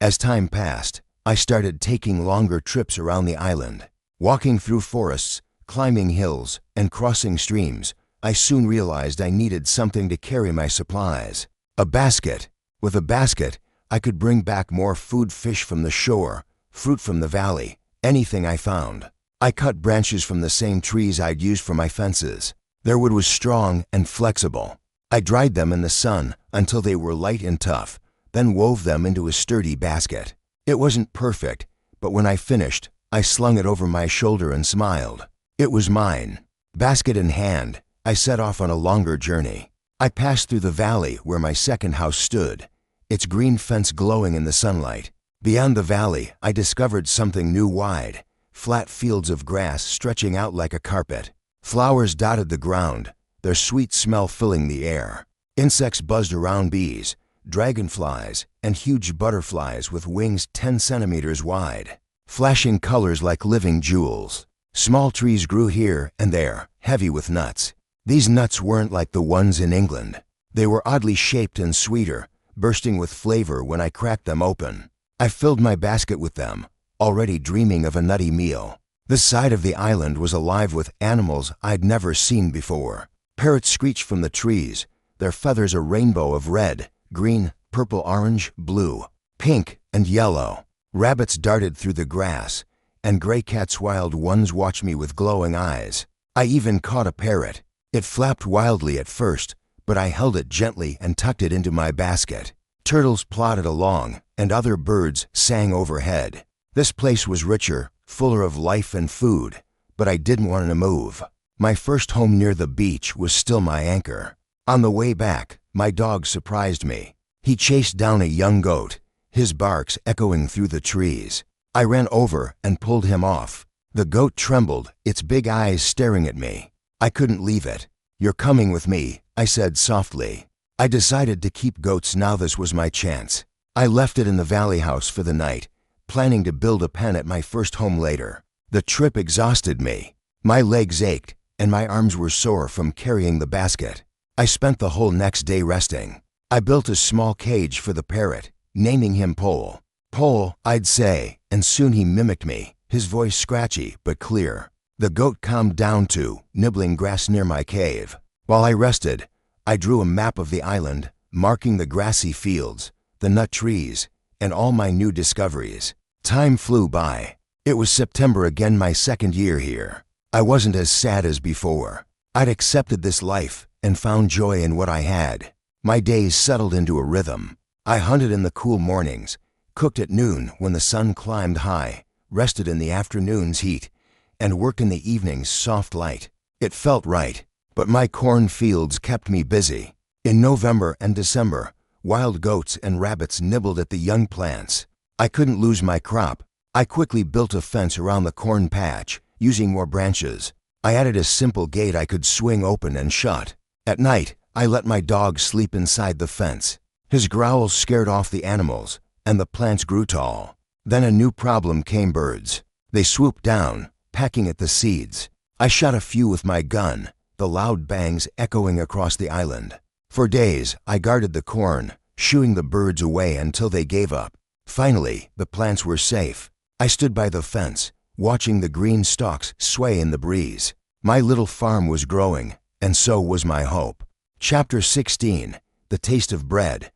As time passed, I started taking longer trips around the island. Walking through forests, climbing hills, and crossing streams, I soon realized I needed something to carry my supplies. A basket. With a basket, I could bring back more food: fish from the shore, fruit from the valley, anything I found. I cut branches from the same trees I'd used for my fences. Their wood was strong and flexible. I dried them in the sun until they were light and tough, then wove them into a sturdy basket. It wasn't perfect, but when I finished, I slung it over my shoulder and smiled. It was mine. Basket in hand, I set off on a longer journey. I passed through the valley where my second house stood, its green fence glowing in the sunlight. Beyond the valley, I discovered something new: wide, flat fields of grass stretching out like a carpet. Flowers dotted the ground, their sweet smell filling the air. Insects buzzed around: bees, dragonflies, and huge butterflies with wings 10 centimeters wide, flashing colors like living jewels. Small trees grew here and there, heavy with nuts. These nuts weren't like the ones in England. They were oddly shaped and sweeter, bursting with flavor when I cracked them open. I filled my basket with them, already dreaming of a nutty meal. This side of the island was alive with animals I'd never seen before. Parrots screeched from the trees, their feathers a rainbow of red, green, purple, orange, blue, pink, and yellow. Rabbits darted through the grass, and gray cats, wild ones, watched me with glowing eyes. I even caught a parrot. It flapped wildly at first, but I held it gently and tucked it into my basket. Turtles plodded along, and other birds sang overhead. This place was richer, fuller of life and food, but I didn't want to move. My first home near the beach was still my anchor. On the way back, my dog surprised me. He chased down a young goat, his barks echoing through the trees. I ran over and pulled him off. The goat trembled, its big eyes staring at me. I couldn't leave it. "You're coming with me," I said softly. I decided to keep goats now. This was my chance. I left it in the valley house for the night, planning to build a pen at my first home later. The trip exhausted me. My legs ached, and my arms were sore from carrying the basket. I spent the whole next day resting. I built a small cage for the parrot, naming him Pole. "Pole," I'd say, and soon he mimicked me, his voice scratchy but clear. The goat calmed down too, nibbling grass near my cave. While I rested, I drew a map of the island, marking the grassy fields, the nut trees, and all my new discoveries. Time flew by. It was September again, my second year here. I wasn't as sad as before. I'd accepted this life and found joy in what I had. My days settled into a rhythm. I hunted in the cool mornings, cooked at noon when the sun climbed high, rested in the afternoon's heat, and worked in the evening's soft light. It felt right, but my cornfields kept me busy. In November and December, wild goats and rabbits nibbled at the young plants. I couldn't lose my crop. I quickly built a fence around the corn patch, using more branches. I added a simple gate I could swing open and shut. At night, I let my dog sleep inside the fence. His growls scared off the animals, and the plants grew tall. Then a new problem came: birds. They swooped down, pecking at the seeds. I shot a few with my gun, the loud bangs echoing across the island. For days, I guarded the corn, shooing the birds away until they gave up. Finally, the plants were safe. I stood by the fence, watching the green stalks sway in the breeze. My little farm was growing, and so was my hope. Chapter 16, The Taste of Bread.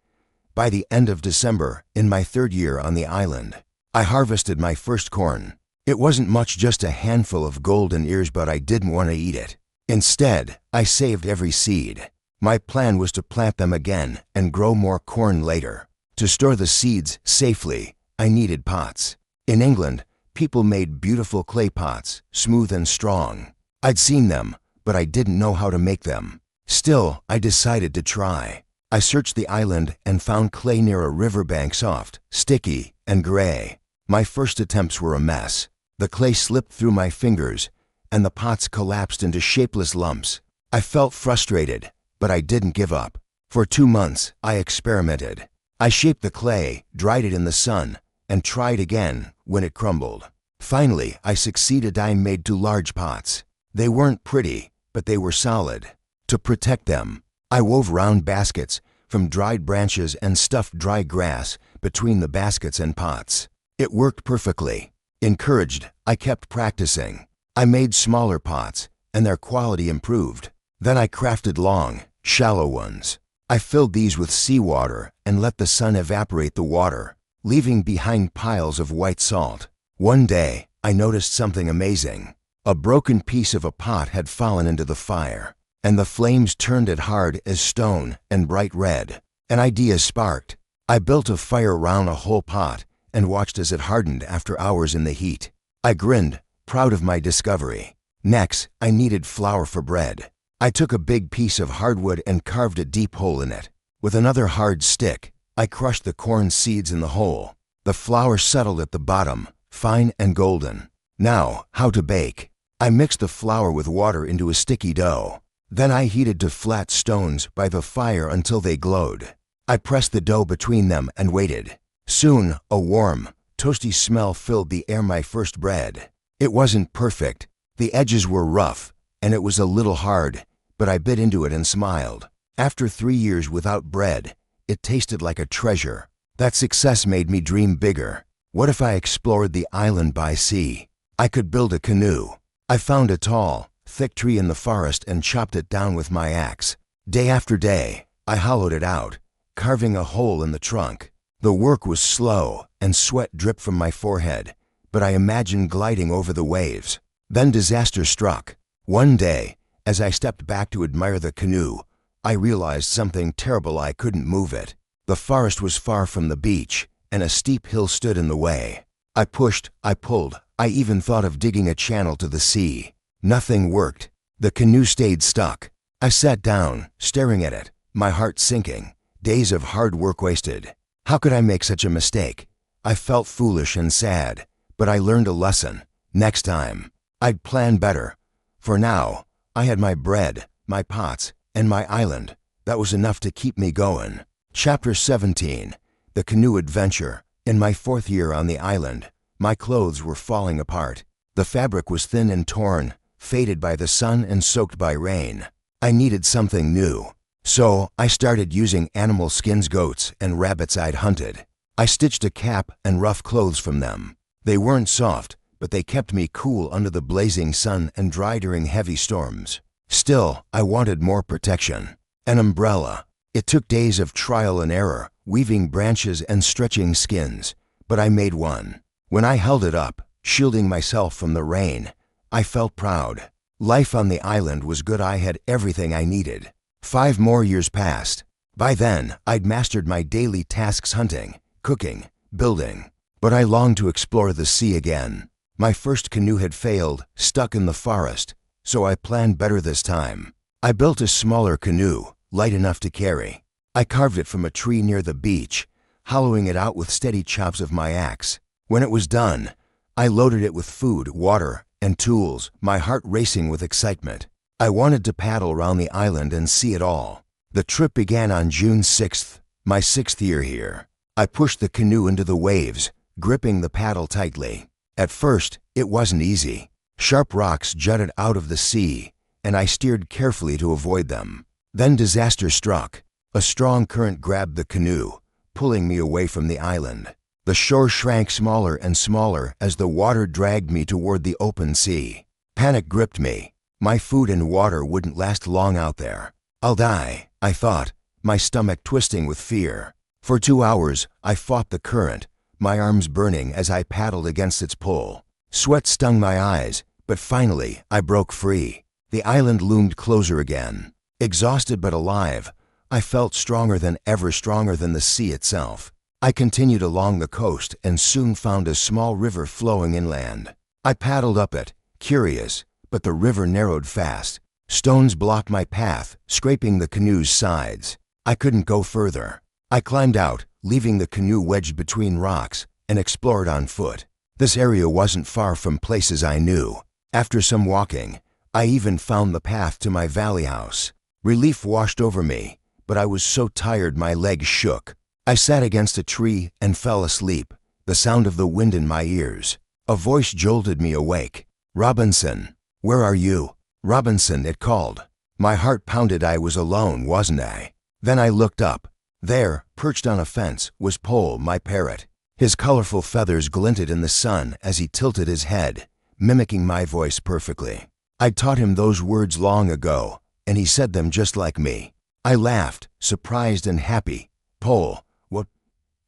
By the end of December, in my third year on the island, I harvested my first corn. It wasn't much, just a handful of golden ears, but I didn't want to eat it. Instead, I saved every seed. My plan was to plant them again and grow more corn later. To store the seeds safely, I needed pots. In England, people made beautiful clay pots, smooth and strong. I'd seen them, but I didn't know how to make them. Still, I decided to try. I searched the island and found clay near a riverbank, soft, sticky, and gray. My first attempts were a mess. The clay slipped through my fingers, and the pots collapsed into shapeless lumps. I felt frustrated, but I didn't give up. For 2 months, I experimented. I shaped the clay, dried it in the sun, and tried again when it crumbled. Finally, I succeeded. I made 2 large pots. They weren't pretty, but they were solid. To protect them, I wove round baskets from dried branches and stuffed dry grass between the baskets and pots. It worked perfectly. Encouraged, I kept practicing. I made smaller pots, and their quality improved. Then I crafted long, shallow ones. I filled these with seawater and let the sun evaporate the water, leaving behind piles of white salt. One day, I noticed something amazing. A broken piece of a pot had fallen into the fire, and the flames turned it hard as stone and bright red. An idea sparked. I built a fire round a whole pot and watched as it hardened after hours in the heat. I grinned, proud of my discovery. Next, I needed flour for bread. I took a big piece of hardwood and carved a deep hole in it. With another hard stick, I crushed the corn seeds in the hole. The flour settled at the bottom, fine and golden. Now, how to bake. I mixed the flour with water into a sticky dough. Then I heated to flat stones by the fire until they glowed. I pressed the dough between them and waited. Soon, a warm, toasty smell filled the air. My first bread. It wasn't perfect. The edges were rough, and it was a little hard, but I bit into it and smiled. After 3 years without bread, it tasted like a treasure. That success made me dream bigger. What if I explored the island by sea? I could build a canoe. I found a tall, thick tree in the forest and chopped it down with my axe. Day after day, I hollowed it out, carving a hole in the trunk. The work was slow, and sweat dripped from my forehead, but I imagined gliding over the waves. Then disaster struck. One day, as I stepped back to admire the canoe, I realized something terrible. I couldn't move it. The forest was far from the beach, and a steep hill stood in the way. I pushed, I pulled, I even thought of digging a channel to the sea. Nothing worked. The canoe stayed stuck. I sat down, staring at it, my heart sinking. Days of hard work wasted. How could I make such a mistake? I felt foolish and sad, but I learned a lesson. Next time, I'd plan better. For now, I had my bread, my pots, and my island. That was enough to keep me going. Chapter 17. The Canoe Adventure. In my 4th year on the island, my clothes were falling apart. The fabric was thin and torn, faded by the sun and soaked by rain. I needed something new. So I started using animal skins, goats, and rabbits I'd hunted. I stitched a cap and rough clothes from them. They weren't soft, but they kept me cool under the blazing sun and dry during heavy storms. Still, I wanted more protection. An umbrella. It took days of trial and error, weaving branches and stretching skins, but I made one. When I held it up, shielding myself from the rain, I felt proud. Life on the island was good. I had everything I needed. 5 more years passed. By then, I'd mastered my daily tasks: hunting, cooking, building. But I longed to explore the sea again. My first canoe had failed, stuck in the forest, so I planned better this time. I built a smaller canoe, light enough to carry. I carved it from a tree near the beach, hollowing it out with steady chops of my axe. When it was done, I loaded it with food, water, and tools, my heart racing with excitement. I wanted to paddle around the island and see it all. The trip began on June 6th, my 6th year here. I pushed the canoe into the waves, gripping the paddle tightly. At first, it wasn't easy. Sharp rocks jutted out of the sea, and I steered carefully to avoid them. Then disaster struck. A strong current grabbed the canoe, pulling me away from the island. The shore shrank smaller and smaller as the water dragged me toward the open sea. Panic gripped me. My food and water wouldn't last long out there. I'll die, I thought, my stomach twisting with fear. For 2 hours, I fought the current, my arms burning as I paddled against its pull. Sweat stung my eyes, but finally I broke free. The island loomed closer again. Exhausted but alive, I felt stronger than ever, stronger than the sea itself. I continued along the coast and soon found a small river flowing inland. I paddled up it, curious, but the river narrowed fast. Stones blocked my path, scraping the canoe's sides. I couldn't go further. I climbed out, leaving the canoe wedged between rocks, and explored on foot. This area wasn't far from places I knew. After some walking, I even found the path to my valley house. Relief washed over me, but I was so tired my legs shook. I sat against a tree and fell asleep, the sound of the wind in my ears. A voice jolted me awake. "Robinson, where are you?" "Robinson," it called. My heart pounded. I was alone, wasn't I? Then I looked up. There, perched on a fence, was Pole, my parrot. His colorful feathers glinted in the sun as he tilted his head, mimicking my voice perfectly. I'd taught him those words long ago, and he said them just like me. I laughed, surprised and happy. "Pole, what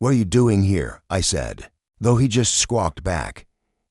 are you doing here?" I said, though he just squawked back.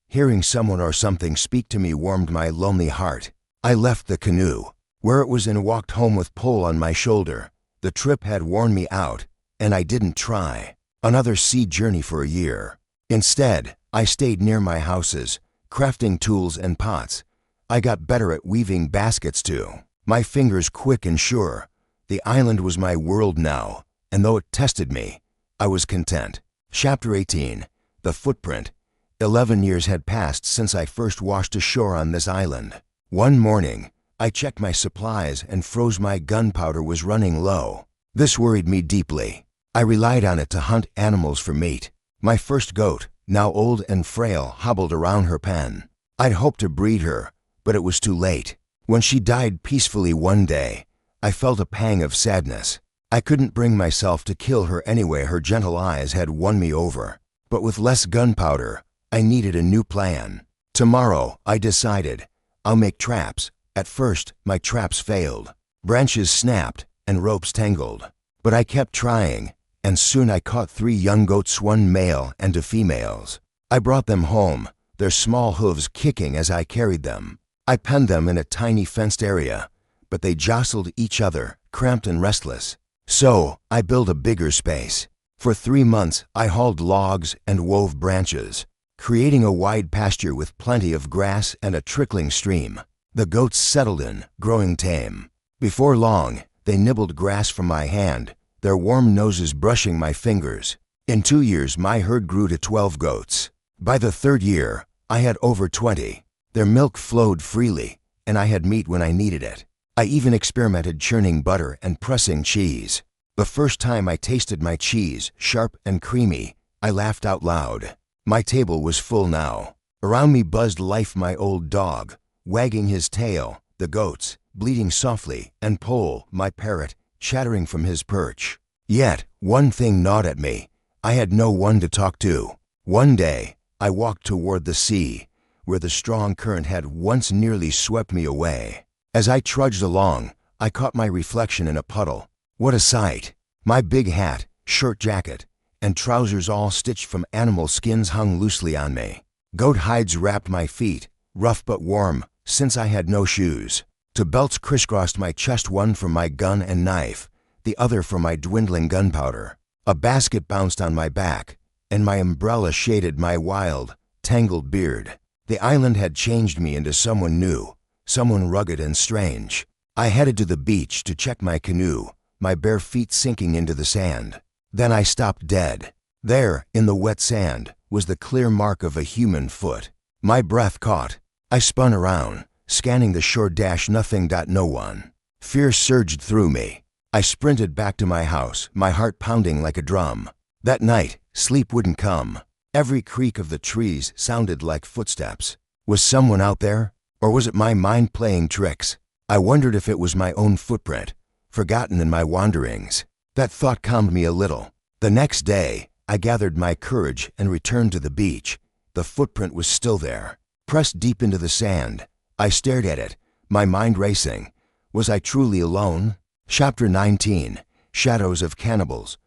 Hearing someone or something speak to me warmed my lonely heart. I left the canoe, where it was, and walked home with Pole on my shoulder. The trip had worn me out, and I didn't try another sea journey for a year. Instead, I stayed near my houses, crafting tools and pots. I got better at weaving baskets too, my fingers quick and sure. The island was my world now, and though it tested me, I was content. Chapter 18. The Footprint. 11 years had passed since I first washed ashore on this island. One morning, I checked my supplies and froze my gunpowder was running low. This worried me deeply. I relied on it to hunt animals for meat. My first goat, now old and frail, hobbled around her pen. I'd hoped to breed her, but it was too late. When she died peacefully one day, I felt a pang of sadness. I couldn't bring myself to kill her anyway. Her gentle eyes had won me over. But with less gunpowder, I needed a new plan. Tomorrow, I decided, I'll make traps. At first, my traps failed. Branches snapped and ropes tangled. But I kept trying, and soon I caught 3 young goats, 1 male and 2 females. I brought them home, their small hooves kicking as I carried them. I penned them in a tiny fenced area, but they jostled each other, cramped and restless. So, I built a bigger space. For 3 months, I hauled logs and wove branches, creating a wide pasture with plenty of grass and a trickling stream. The goats settled in, growing tame. Before long, they nibbled grass from my hand, their warm noses brushing my fingers. In 2 years, my herd grew to 12 goats. By the 3rd year, I had over 20. Their milk flowed freely, and I had meat when I needed it. I even experimented churning butter and pressing cheese. The first time I tasted my cheese, sharp and creamy, I laughed out loud. My table was full now. Around me buzzed Life, my old dog, wagging his tail, the goats, bleating softly, and Pole, my parrot, chattering from his perch. Yet, one thing gnawed at me. I had no one to talk to. One day, I walked toward the sea, where the strong current had once nearly swept me away. As I trudged along, I caught my reflection in a puddle. What a sight! My big hat, short jacket, and trousers all stitched from animal skins hung loosely on me. Goat hides wrapped my feet, rough but warm, since I had no shoes. 2 belts crisscrossed my chest, one for my gun and knife, the other for my dwindling gunpowder. A basket bounced on my back, and my umbrella shaded my wild, tangled beard. The island had changed me into someone new, someone rugged and strange. I headed to the beach to check my canoe, my bare feet sinking into the sand. Then I stopped dead. There, in the wet sand, was the clear mark of a human foot. My breath caught. I spun around, scanning the shore. Nothing. No one. Fear surged through me. I sprinted back to my house, my heart pounding like a drum. That night, sleep wouldn't come. Every creak of the trees sounded like footsteps. Was someone out there? Or was it my mind playing tricks? I wondered if it was my own footprint, forgotten in my wanderings. That thought calmed me a little. The next day, I gathered my courage and returned to the beach. The footprint was still there, pressed deep into the sand. I stared at it, my mind racing. Was I truly alone? Chapter 19. Shadows of Cannibals.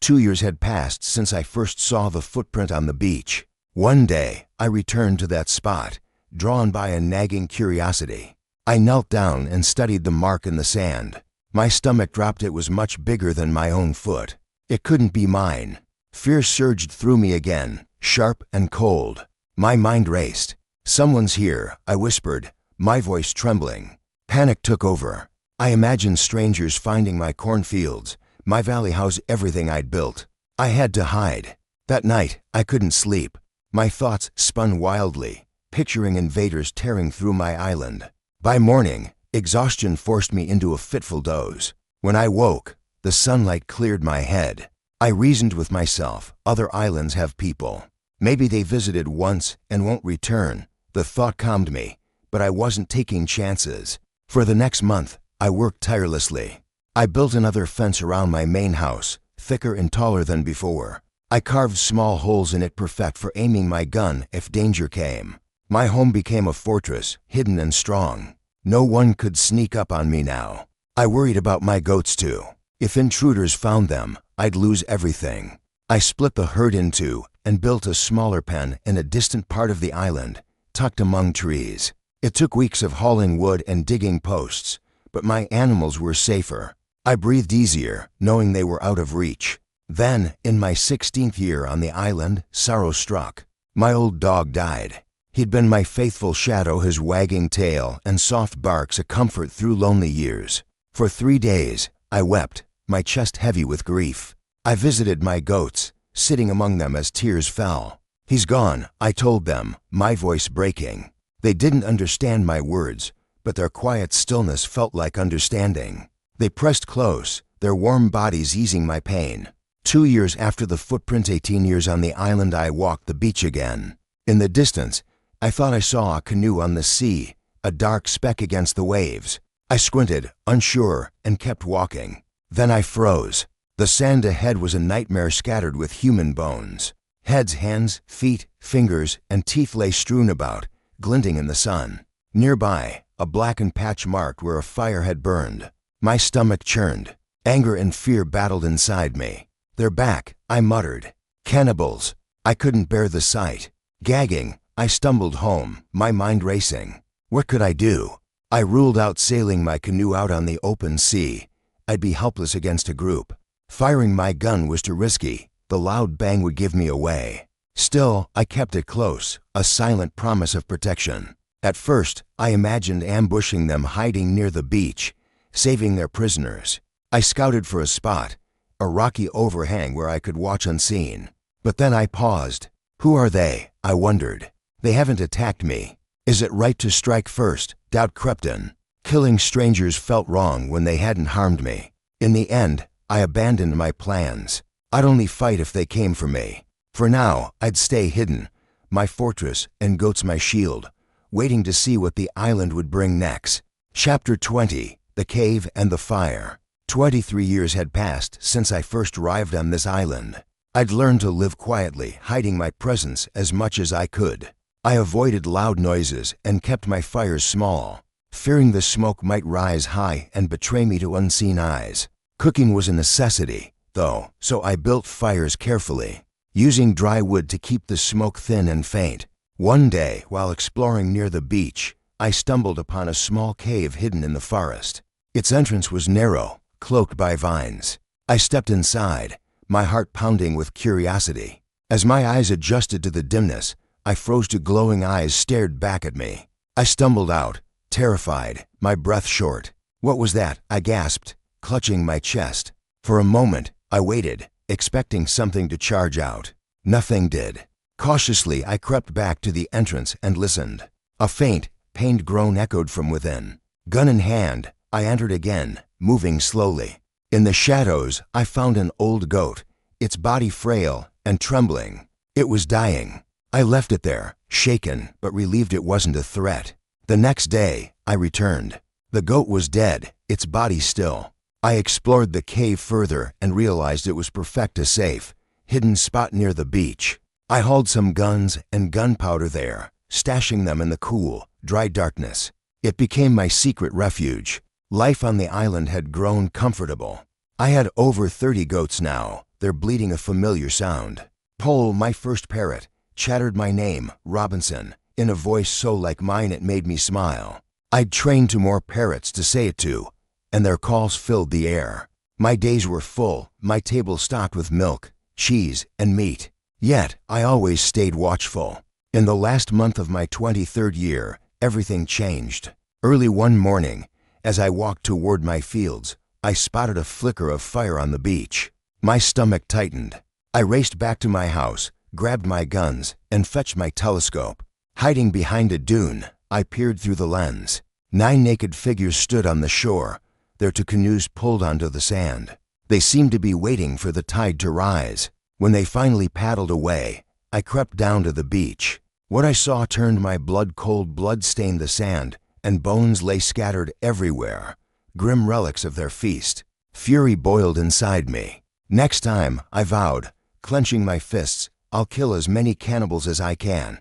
2 years had passed since I first saw the footprint on the beach. One day, I returned to that spot, drawn by a nagging curiosity. I knelt down and studied the mark in the sand. My stomach dropped. It was much bigger than my own foot. It couldn't be mine. Fear surged through me again, sharp and cold. My mind raced. Someone's here, I whispered, my voice trembling. Panic took over. I imagined strangers finding my cornfields, my valley house, everything I'd built. I had to hide. That night, I couldn't sleep. My thoughts spun wildly, picturing invaders tearing through my island. By morning, exhaustion forced me into a fitful doze. When I woke, the sunlight cleared my head. I reasoned with myself, other islands have people. Maybe they visited once and won't return. The thought calmed me, but I wasn't taking chances. For the next month, I worked tirelessly. I built another fence around my main house, thicker and taller than before. I carved small holes in it, perfect for aiming my gun if danger came. My home became a fortress, hidden and strong. No one could sneak up on me now. I worried about my goats too. If intruders found them, I'd lose everything. I split the herd in two and built a smaller pen in a distant part of the island, tucked among trees. It took weeks of hauling wood and digging posts, but my animals were safer. I breathed easier, knowing they were out of reach. Then, in my 16th year on the island, sorrow struck. My old dog died. He'd been my faithful shadow, his wagging tail and soft barks a comfort through lonely years. For 3 days, I wept, my chest heavy with grief. I visited my goats, sitting among them as tears fell. "He's gone," I told them, my voice breaking. They didn't understand my words, but their quiet stillness felt like understanding. They pressed close, their warm bodies easing my pain. 2 years after the footprint, 18 years on the island, I walked the beach again. In the distance, I thought I saw a canoe on the sea, a dark speck against the waves. I squinted, unsure, and kept walking. Then I froze. The sand ahead was a nightmare scattered with human bones. Heads, hands, feet, fingers, and teeth lay strewn about, glinting in the sun. Nearby, a blackened patch marked where a fire had burned. My stomach churned. Anger and fear battled inside me. "They're back," I muttered. "Cannibals." I couldn't bear the sight. Gagging, I stumbled home, my mind racing. What could I do? I ruled out sailing my canoe out on the open sea. I'd be helpless against a group. Firing my gun was too risky. The loud bang would give me away. Still, I kept it close, a silent promise of protection. At first, I imagined ambushing them hiding near the beach, saving their prisoners. I scouted for a spot, a rocky overhang where I could watch unseen. But then I paused. Who are they? I wondered. They haven't attacked me. Is it right to strike first? Doubt crept in. Killing strangers felt wrong when they hadn't harmed me. In the end, I abandoned my plans. I'd only fight if they came for me. For now, I'd stay hidden, my fortress and goats my shield, waiting to see what the island would bring next. Chapter 20. The Cave and the Fire. 23 years had passed since I first arrived on this island. I'd learned to live quietly, hiding my presence as much as I could. I avoided loud noises and kept my fires small, fearing the smoke might rise high and betray me to unseen eyes. Cooking was a necessity, though, so I built fires carefully, using dry wood to keep the smoke thin and faint. One day, while exploring near the beach, I stumbled upon a small cave hidden in the forest. Its entrance was narrow, cloaked by vines. I stepped inside, my heart pounding with curiosity. As my eyes adjusted to the dimness, I froze to glowing eyes stared back at me. I stumbled out, terrified, my breath short. "What was that?" I gasped, clutching my chest. For a moment, I waited, expecting something to charge out. Nothing did. Cautiously, I crept back to the entrance and listened. A faint, pained groan echoed from within. Gun in hand, I entered again, moving slowly. In the shadows, I found an old goat, its body frail and trembling. It was dying. I left it there, shaken, but relieved it wasn't a threat. The next day, I returned. The goat was dead, its body still. I explored the cave further and realized it was perfect a safe, hidden spot near the beach. I hauled some guns and gunpowder there, stashing them in the cool, dry darkness. It became my secret refuge. Life on the island had grown comfortable. I had over 30 goats now, their bleating a familiar sound. Pole, my first parrot, chattered my name, Robinson, in a voice so like mine it made me smile. I'd trained 2 more parrots to say it to, and their calls filled the air. My days were full, my table stocked with milk, cheese, and meat. Yet, I always stayed watchful. In the last month of my 23rd year, everything changed. Early one morning, as I walked toward my fields, I spotted a flicker of fire on the beach. My stomach tightened. I raced back to my house, grabbed my guns, and fetched my telescope. Hiding behind a dune, I peered through the lens. 9 naked figures stood on the shore, their 2 canoes pulled onto the sand. They seemed to be waiting for the tide to rise. When they finally paddled away, I crept down to the beach. What I saw turned my blood cold. Blood stained the sand, and bones lay scattered everywhere, grim relics of their feast. Fury boiled inside me. Next time, I vowed, clenching my fists, I'll kill as many cannibals as I can.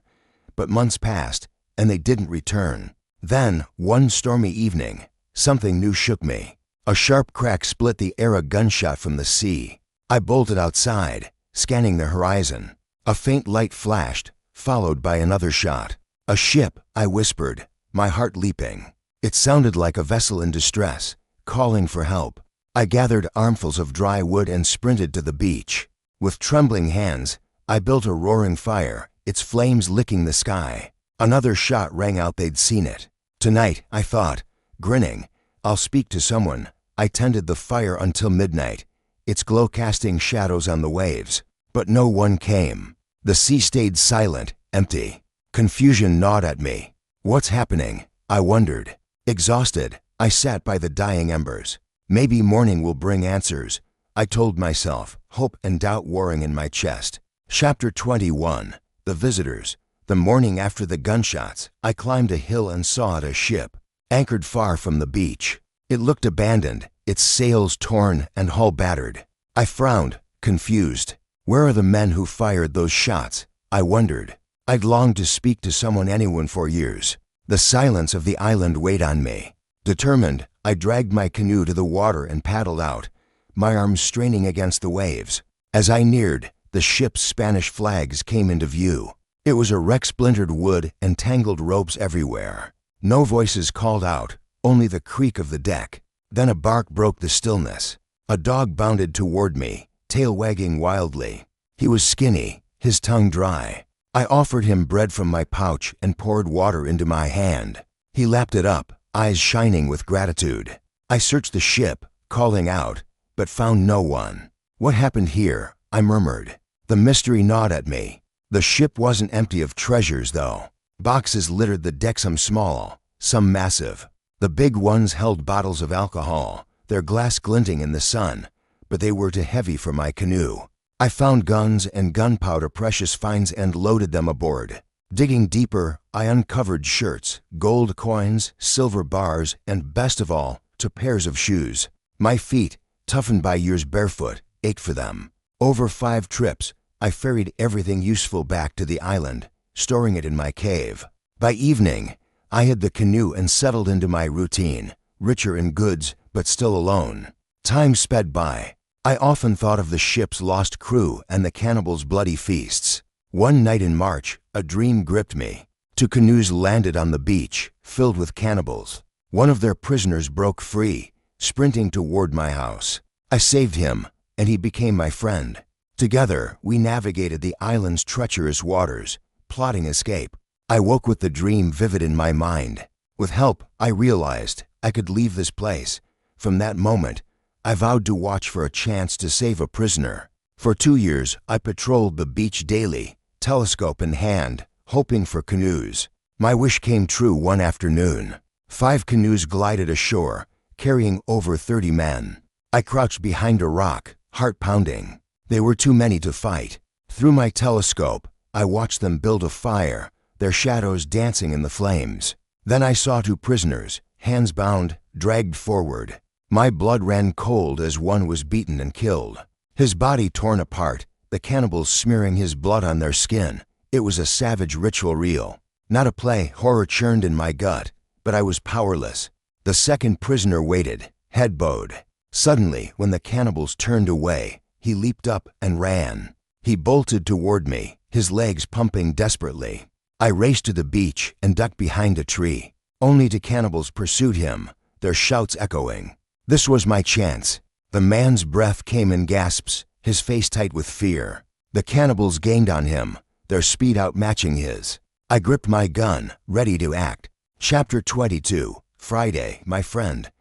But months passed, and they didn't return. Then, one stormy evening, something new shook me. A sharp crack split the air, a gunshot from the sea. I bolted outside, scanning the horizon. A faint light flashed, followed by another shot. "A ship," I whispered, my heart leaping. It sounded like a vessel in distress, calling for help. I gathered armfuls of dry wood and sprinted to the beach. With trembling hands, I built a roaring fire, its flames licking the sky. Another shot rang out. They'd seen it. Tonight, I thought, grinning, I'll speak to someone. I tended the fire until midnight, its glow casting shadows on the waves. But no one came. The sea stayed silent, empty. Confusion gnawed at me. What's happening? I wondered. Exhausted, I sat by the dying embers. Maybe morning will bring answers, I told myself, hope and doubt warring in my chest. Chapter 21. The Visitors. The morning after the gunshots, I climbed a hill and saw a ship, anchored far from the beach. It looked abandoned, its sails torn and hull battered. I frowned, confused. Where are the men who fired those shots? I wondered. I'd longed to speak to anyone for years. The silence of the island weighed on me. Determined, I dragged my canoe to the water and paddled out, my arms straining against the waves. As I neared, the ship's Spanish flags came into view. It was a wreck, splintered wood and tangled ropes everywhere. No voices called out, only the creak of the deck. Then a bark broke the stillness. A dog bounded toward me, tail wagging wildly. He was skinny, his tongue dry. I offered him bread from my pouch and poured water into my hand. He lapped it up, eyes shining with gratitude. I searched the ship, calling out, but found no one. What happened here? I murmured. The mystery gnawed at me. The ship wasn't empty of treasures, though. Boxes littered the deck, some small, some massive. The big ones held bottles of alcohol, their glass glinting in the sun, but they were too heavy for my canoe. I found guns and gunpowder, precious finds, and loaded them aboard. Digging deeper, I uncovered shirts, gold coins, silver bars, and best of all, 2 pairs of shoes. My feet, toughened by years barefoot, ached for them. Over 5 trips, I ferried everything useful back to the island, storing it in my cave. By evening, I had the canoe and settled into my routine, richer in goods, but still alone. Time sped by. I often thought of the ship's lost crew and the cannibals' bloody feasts. One night in March, a dream gripped me. 2 canoes landed on the beach, filled with cannibals. One of their prisoners broke free, sprinting toward my house. I saved him, and he became my friend. Together, we navigated the island's treacherous waters, plotting escape. I woke with the dream vivid in my mind. With help, I realized I could leave this place. From that moment, I vowed to watch for a chance to save a prisoner. For 2 years, I patrolled the beach daily, telescope in hand, hoping for canoes. My wish came true one afternoon. 5 canoes glided ashore, carrying over 30 men. I crouched behind a rock, heart pounding. They were too many to fight. Through my telescope, I watched them build a fire, their shadows dancing in the flames. Then I saw 2 prisoners, hands bound, dragged forward. My blood ran cold as one was beaten and killed. His body torn apart, the cannibals smearing his blood on their skin. It was a savage ritual, real. Not a play. Horror churned in my gut, but I was powerless. The second prisoner waited, head bowed. Suddenly, when the cannibals turned away, he leaped up and ran. He bolted toward me, his legs pumping desperately. I raced to the beach and ducked behind a tree. Only 2 cannibals pursued him, their shouts echoing. This was my chance. The man's breath came in gasps, his face tight with fear. The cannibals gained on him, their speed outmatching his. I gripped my gun, ready to act. Chapter 22. Friday, my friend.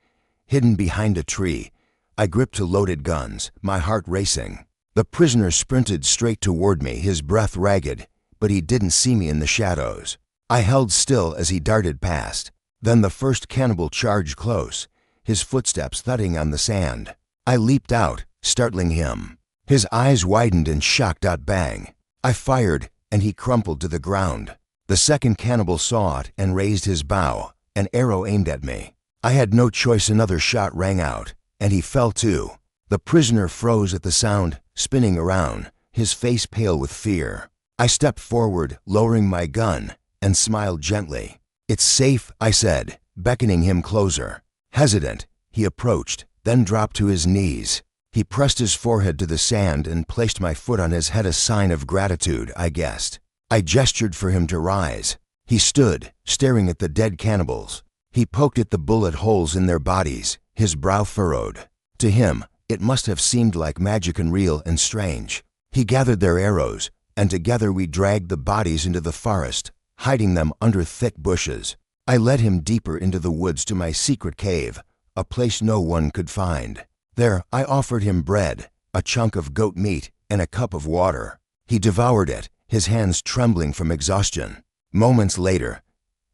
Hidden behind a tree, I gripped 2 loaded guns, my heart racing. The prisoner sprinted straight toward me, his breath ragged, but he didn't see me in the shadows. I held still as he darted past. Then the first cannibal charged close, his footsteps thudding on the sand. I leaped out, startling him. His eyes widened in shock. Bang. I fired, and he crumpled to the ground. The second cannibal saw it and raised his bow, an arrow aimed at me. I had no choice. Another shot rang out, and he fell too. The prisoner froze at the sound, spinning around, his face pale with fear. I stepped forward, lowering my gun, and smiled gently. "It's safe," I said, beckoning him closer. Hesitant, he approached, then dropped to his knees. He pressed his forehead to the sand and placed my foot on his head, a sign of gratitude, I guessed. I gestured for him to rise. He stood, staring at the dead cannibals. He poked at the bullet holes in their bodies, his brow furrowed. To him, it must have seemed like magic, unreal and strange. He gathered their arrows, and together we dragged the bodies into the forest, hiding them under thick bushes. I led him deeper into the woods to my secret cave, a place no one could find. There, I offered him bread, a chunk of goat meat, and a cup of water. He devoured it, his hands trembling from exhaustion. Moments later,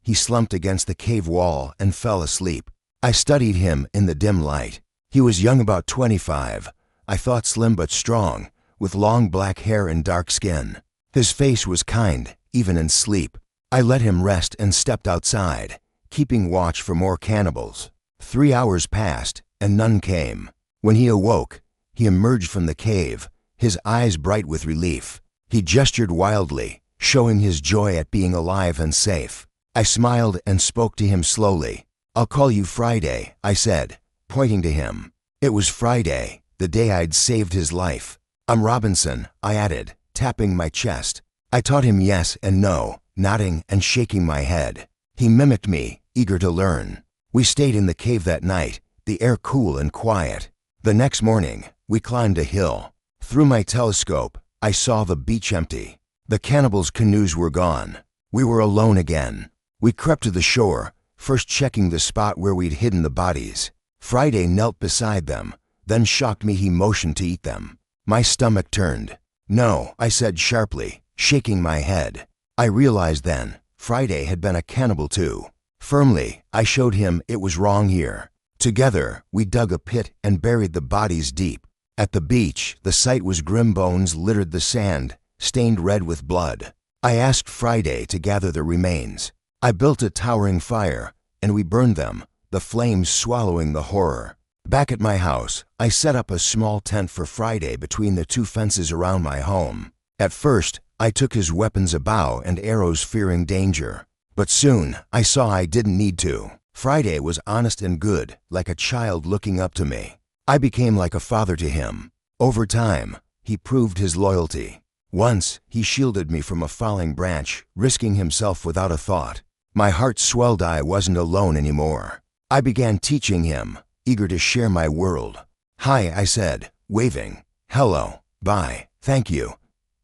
he slumped against the cave wall and fell asleep. I studied him in the dim light. He was young, about 25. I thought slim but strong, with long black hair and dark skin. His face was kind, even in sleep. I let him rest and stepped outside, keeping watch for more cannibals. 3 hours passed, and none came. When he awoke, he emerged from the cave, his eyes bright with relief. He gestured wildly, showing his joy at being alive and safe. I smiled and spoke to him slowly. "I'll call you Friday," I said, pointing to him. It was Friday, the day I'd saved his life. "I'm Robinson," I added, tapping my chest. I taught him yes and no, nodding and shaking my head. He mimicked me, eager to learn. We stayed in the cave that night, the air cool and quiet. The next morning, we climbed a hill. Through my telescope, I saw the beach empty. The cannibals' canoes were gone. We were alone again. We crept to the shore, first checking the spot where we'd hidden the bodies. Friday knelt beside them, then shocked me he motioned to eat them. My stomach turned. "No," I said sharply, shaking my head. I realized then, Friday had been a cannibal too. Firmly, I showed him it was wrong here. Together, we dug a pit and buried the bodies deep. At the beach, the sight was grim. Bones littered the sand, stained red with blood. I asked Friday to gather the remains. I built a towering fire, and we burned them, the flames swallowing the horror. Back at my house, I set up a small tent for Friday between the two fences around my home. At first, I took his weapons, a bow and arrows, fearing danger. But soon, I saw I didn't need to. Friday was honest and good, like a child looking up to me. I became like a father to him. Over time, he proved his loyalty. Once, he shielded me from a falling branch, risking himself without a thought. My heart swelled. I wasn't alone anymore. I began teaching him, eager to share my world. "Hi," I said, waving. "Hello, bye, thank you."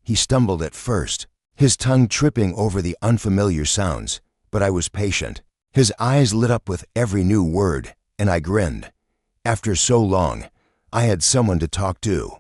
He stumbled at first, his tongue tripping over the unfamiliar sounds, but I was patient. His eyes lit up with every new word, and I grinned. After so long, I had someone to talk to.